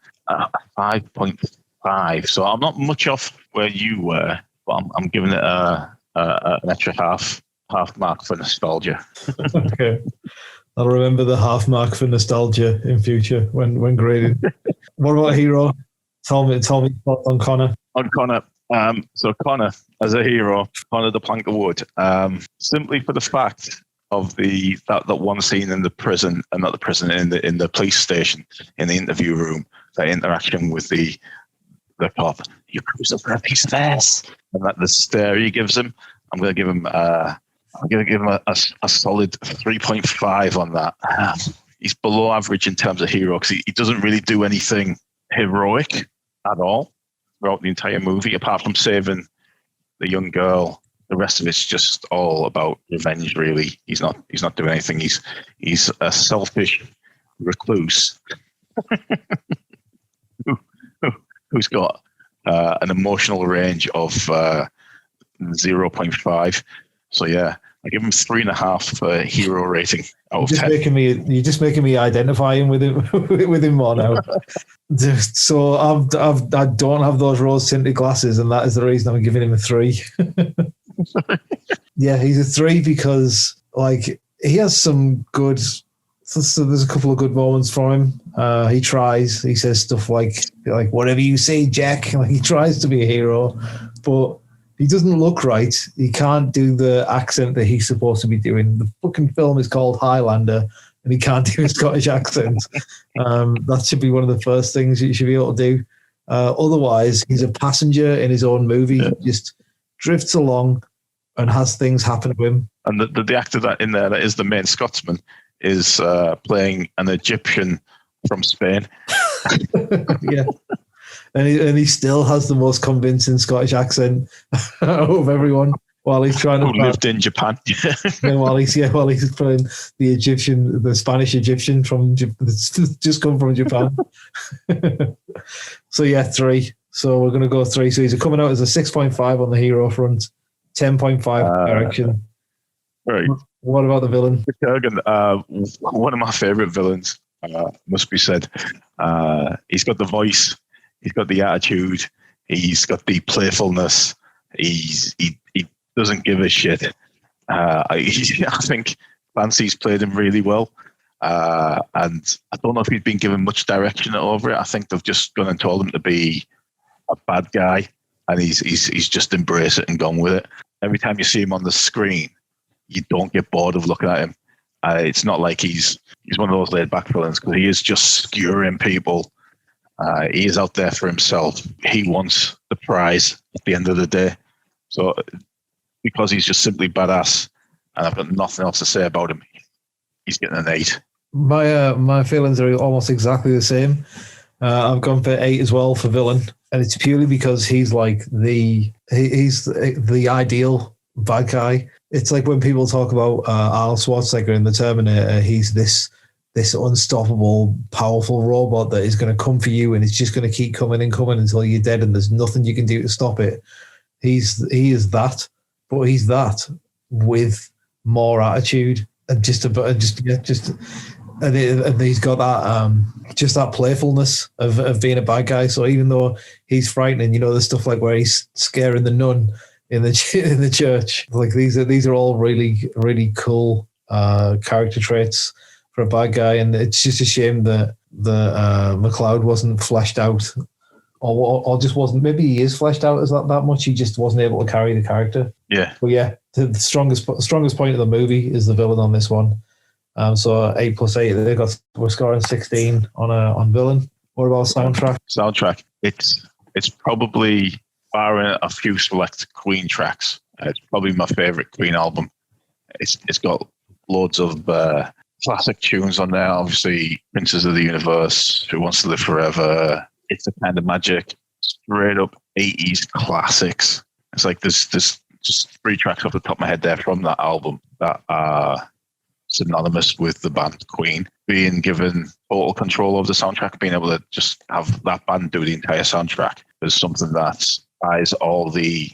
5.5. So I'm not much off where you were, but I'm giving it an extra half mark for nostalgia. Okay. I'll remember the half mark for nostalgia in future when grading. What about hero? Tell me on Connor. On Connor. So Connor as a hero, Connor the Plank of Wood, simply for the fact of that one scene in the prison, and not the prison, in the police station, in the interview room, that interaction with the cop. You crucified a piece of ass, and that the stare he gives him. I'm going to give him a solid 3.5 on that. He's below average in terms of hero because he doesn't really do anything heroic at all throughout the entire movie, apart from saving the young girl. The rest of it's just all about revenge, really. He's not doing anything. He's a selfish recluse who's got an emotional range of 0.5. So yeah, I give him 3.5 for hero rating out of 10. You're just making me identify him with him more now. So I don't have those rose tinted glasses, and that is the reason I'm giving him a 3. Yeah, he's a 3 because like he has some good. So there's a couple of good moments from him. He tries. He says stuff like whatever you say, Jack. Like he tries to be a hero, but he doesn't look right. He can't do the accent that he's supposed to be doing. The fucking film is called Highlander, and he can't do a Scottish accent. That should be one of the first things you should be able to do. Otherwise, he's a passenger in his own movie. Yeah. He just drifts along and has things happen to him. And the actor that is the main Scotsman is playing an Egyptian from Spain. Yeah. And he still has the most convincing Scottish accent of everyone while he's trying to lived in Japan. while he's playing the Spanish Egyptian that's just come from Japan. So yeah, 3. So we're gonna go 3. So he's coming out as a 6.5 on the hero front, 10.5 direction. Right. What about the villain? Kurgan, one of my favorite villains, must be said. He's got the voice, he's got the attitude, he's got the playfulness. He doesn't give a shit. I think Clancy's played him really well. And I don't know if he'd been given much direction over it. I think they've just gone and told him to be a bad guy, and he's just embraced it and gone with it. Every time you see him on the screen, you don't get bored of looking at him. It's not like he's one of those laid back villains, because he is just skewering people. He is out there for himself. He wants the prize at the end of the day. So because he's just simply badass, and I've got nothing else to say about him, he's getting an 8. My feelings are almost exactly the same. I've gone for 8 as well for villain, and it's purely because he's like he's the ideal bad guy. It's like when people talk about Arnold Schwarzenegger in The Terminator, he's this unstoppable, powerful robot that is going to come for you, and it's just going to keep coming and coming until you're dead, and there's nothing you can do to stop it. He is that, but he's that with more attitude and and he's got that just that playfulness of being a bad guy. So even though he's frightening, the stuff like where he's scaring the nun in the church, like these are all really, really cool character traits for a bad guy. And it's just a shame that McLeod wasn't fleshed out, or just wasn't. Maybe he is fleshed out as that much. He just wasn't able to carry the character. Yeah. But yeah, the strongest point of the movie is the villain on this one. So 8 plus 8, we're scoring 16 on villain. What about soundtrack? Soundtrack, it's probably, barring a few select Queen tracks, it's probably my favorite Queen album. It's got loads of classic tunes on there. Obviously, Princes of the Universe, Who Wants to Live Forever, It's a Kind of Magic, straight up 80s classics. It's like there's just 3 tracks off the top of my head there from that album that are synonymous with the band Queen. Being given total control of the soundtrack, being able to just have that band do the entire soundtrack is something that ties all the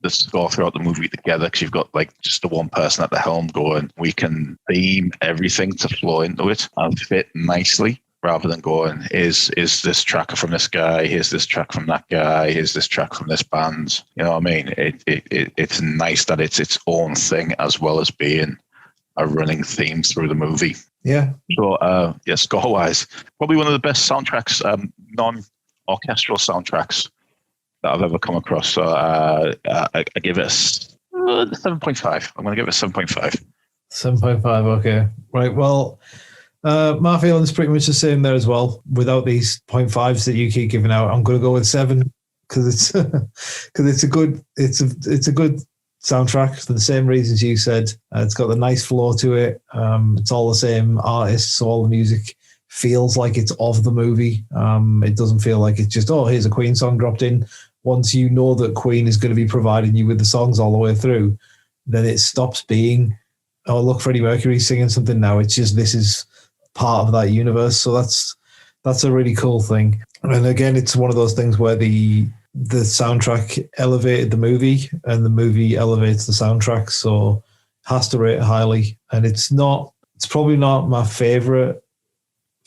score throughout the movie together, because you've got like just the one person at the helm going, we can theme everything to flow into it and fit nicely, rather than going, is this track from this guy, here's this track from that guy, here's this track from this band. You know what I mean? It's nice that it's its own thing as well as being a running theme through the movie. Yeah. So, score-wise, probably one of the best soundtracks, non-orchestral soundtracks that I've ever come across. So I give it a 7.5. I'm going to give it a 7.5. 7.5, okay. Right, well, my feeling's pretty much the same there as well. Without these 0.5s that you keep giving out, I'm going to go with 7 because it's a good soundtrack for the same reasons you said. It's got a nice flow to it. It's all the same artists, so all the music feels like it's of the movie. It doesn't feel like it's just, here's a Queen song dropped in. Once you know that Queen is going to be providing you with the songs all the way through, then it stops being, oh, look, Freddie Mercury's singing something now. It's just, this is part of that universe. So that's a really cool thing. And again, it's one of those things where the soundtrack elevated the movie and the movie elevates the soundtrack. So has to rate highly. And it's probably not my favorite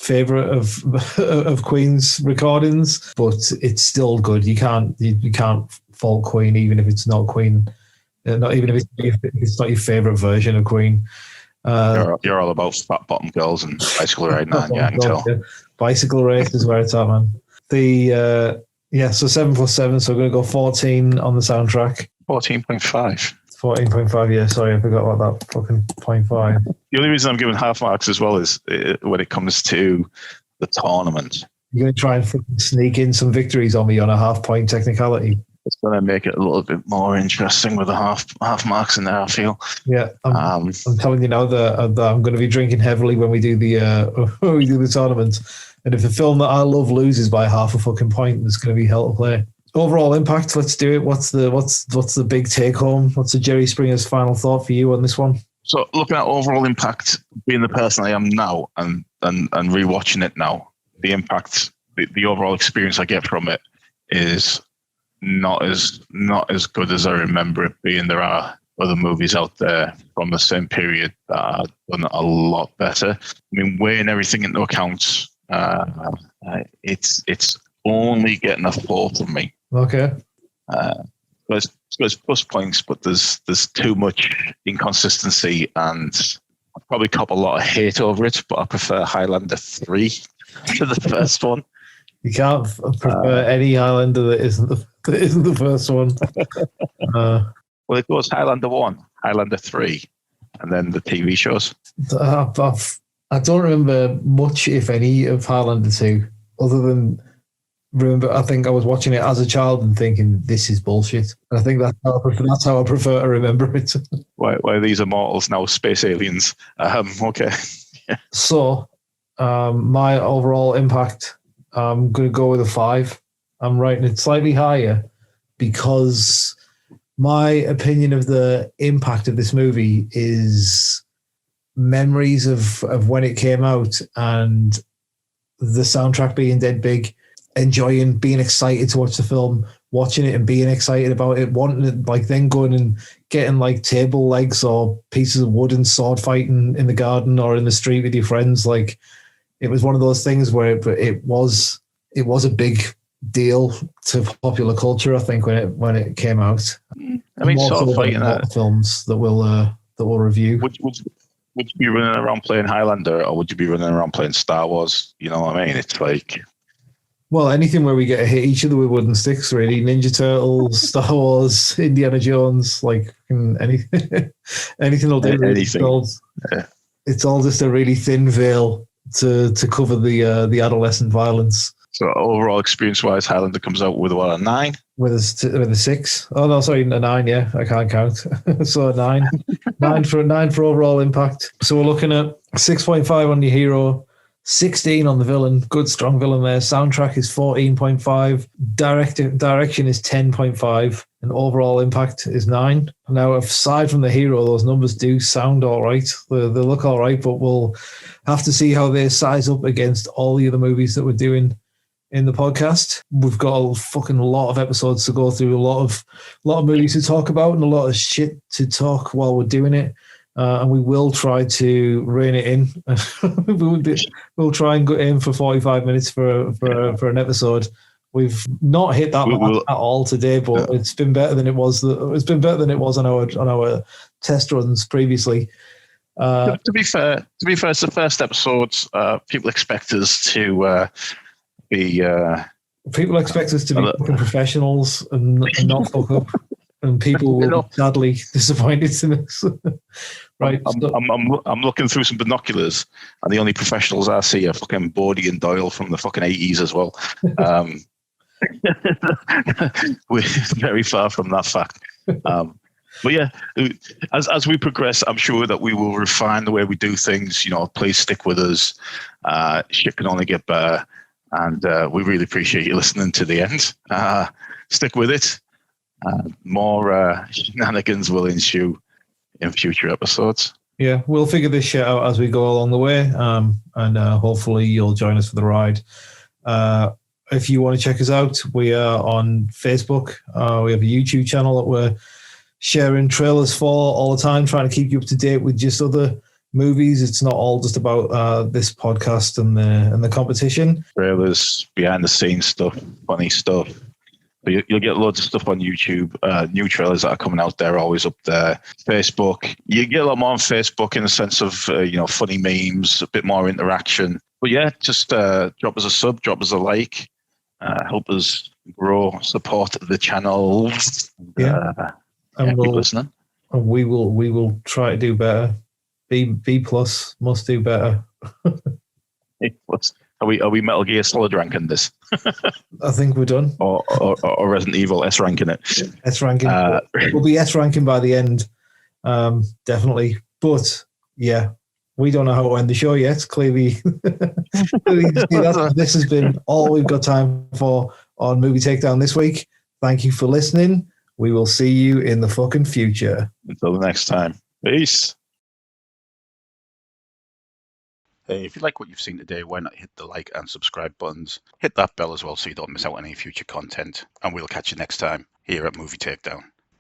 of Queen's recordings, but it's still good. You can't fault Queen even if it's not Queen, not even if it's not your favorite version of Queen. You're all about fat bottom girls and bicycle riding, aren't you? I can tell. Bicycle race is where it's at, man. So 7 plus 7, so we're going to go 14 on the soundtrack. 14.5. 14.5, yeah, sorry, I forgot about that fucking 0.5. The only reason I'm giving half marks as well is when it comes to the tournament. You're going to try and sneak in some victories on me on a half-point technicality. It's going to make it a little bit more interesting with the half marks in there, I feel. Yeah, I'm telling you now that I'm going to be drinking heavily when we do the tournament. And if the film that I love loses by half a fucking point, there's going to be hell to play. Overall impact, let's do it. What's the big take home? What's the Jerry Springer's final thought for you on this one? So looking at overall impact, being the person I am now and rewatching it now, the impact, the overall experience I get from it is not as good as I remember it being. There are other movies out there from the same period that are done a lot better. I mean, weighing everything into account, it's only getting a 4 from me. Okay. There's plus points, but there's too much inconsistency, and I probably cop a lot of hate over it. But I prefer Highlander 3 to the first one. You can't prefer any Highlander that isn't the first one. Well, it goes Highlander 1, Highlander 3, and then the TV shows. I don't remember much, if any, of Highlander 2, other than remember, I think I was watching it as a child and thinking, this is bullshit. And I think that's how I prefer to remember it. Why are these immortals now space aliens? Okay. So, my overall impact, I'm going to go with a 5. I'm rating it slightly higher because my opinion of the impact of this movie is memories of when it came out and the soundtrack being dead big, being excited to watch the film, watching it and being excited about it, wanting it, like then going and getting like table legs or pieces of wood and sword fighting in the garden or in the street with your friends. Like it was one of those things where it was a big deal to popular culture, I think, when it came out. I mean, sword fighting films that we'll review. Would you be running around playing Highlander, or would you be running around playing Star Wars? You know what I mean? It's like, well, anything where we get to hit each other with wooden sticks, really. Ninja Turtles, Star Wars, Indiana Jones, like anything will do. Anything. It's all just a really thin veil to cover the adolescent violence. So overall experience-wise, Highlander comes out with what, a 9? With a 6. Oh no, sorry, a 9. Yeah, I can't count. So a 9, 9 for overall impact. So we're looking at 6.5 on your hero, 16 on the villain. Good strong villain there. Soundtrack is 14.5. Direction is 10.5. And overall impact is 9. Now, aside from the hero, those numbers do sound all right. They look all right, but we'll have to see how they size up against all the other movies that we're doing in the podcast. We've got a fucking lot of episodes to go through, a lot of movies to talk about, and a lot of shit to talk while we're doing it. And we will try to rein it in. We'll try and go in for 45 minutes for an episode. We've not hit that mark at all today, but it's been better than it was. It's been better than it was on our test runs previously. To be fair, it's the first episode. People expect us to be. People expect us to be fucking professionals and not fuck up, and people will be sadly disappointed in us. Right? I'm looking through some binoculars, and the only professionals I see are fucking Bodie and Doyle from the fucking 80s as well. We're very far from that fact. But yeah, as we progress, I'm sure that we will refine the way we do things. You know, please stick with us. Shit can only get better. And we really appreciate you listening to the end. Stick with it. More shenanigans will ensue in future episodes. Yeah, we'll figure this shit out as we go along the way. And hopefully you'll join us for the ride. If you want to check us out, we are on Facebook. We have a YouTube channel that we're sharing trailers for all the time, trying to keep you up to date with just other movies. It's not all just about this podcast and the competition. Trailers, behind the scenes stuff, funny stuff. But you'll get loads of stuff on YouTube. New trailers that are coming out there, always up there. Facebook, you get a lot more on Facebook in the sense of funny memes, a bit more interaction. But yeah, just drop us a sub, drop us a like, help us grow, support the channel. And keep listening. And we will try to do better. B plus must do better. Are we Metal Gear Solid ranking this? I think we're done. Or Resident Evil S ranking it. S ranking. We'll be S ranking by the end, definitely. But yeah, we don't know how to end the show yet. Clearly, this has been all we've got time for on Movie Takedown this week. Thank you for listening. We will see you in the fucking future. Until the next time. Peace. Hey, if you like what you've seen today, why not hit the like and subscribe buttons? Hit that bell as well so you don't miss out on any future content. And we'll catch you next time here at Movie Takedown.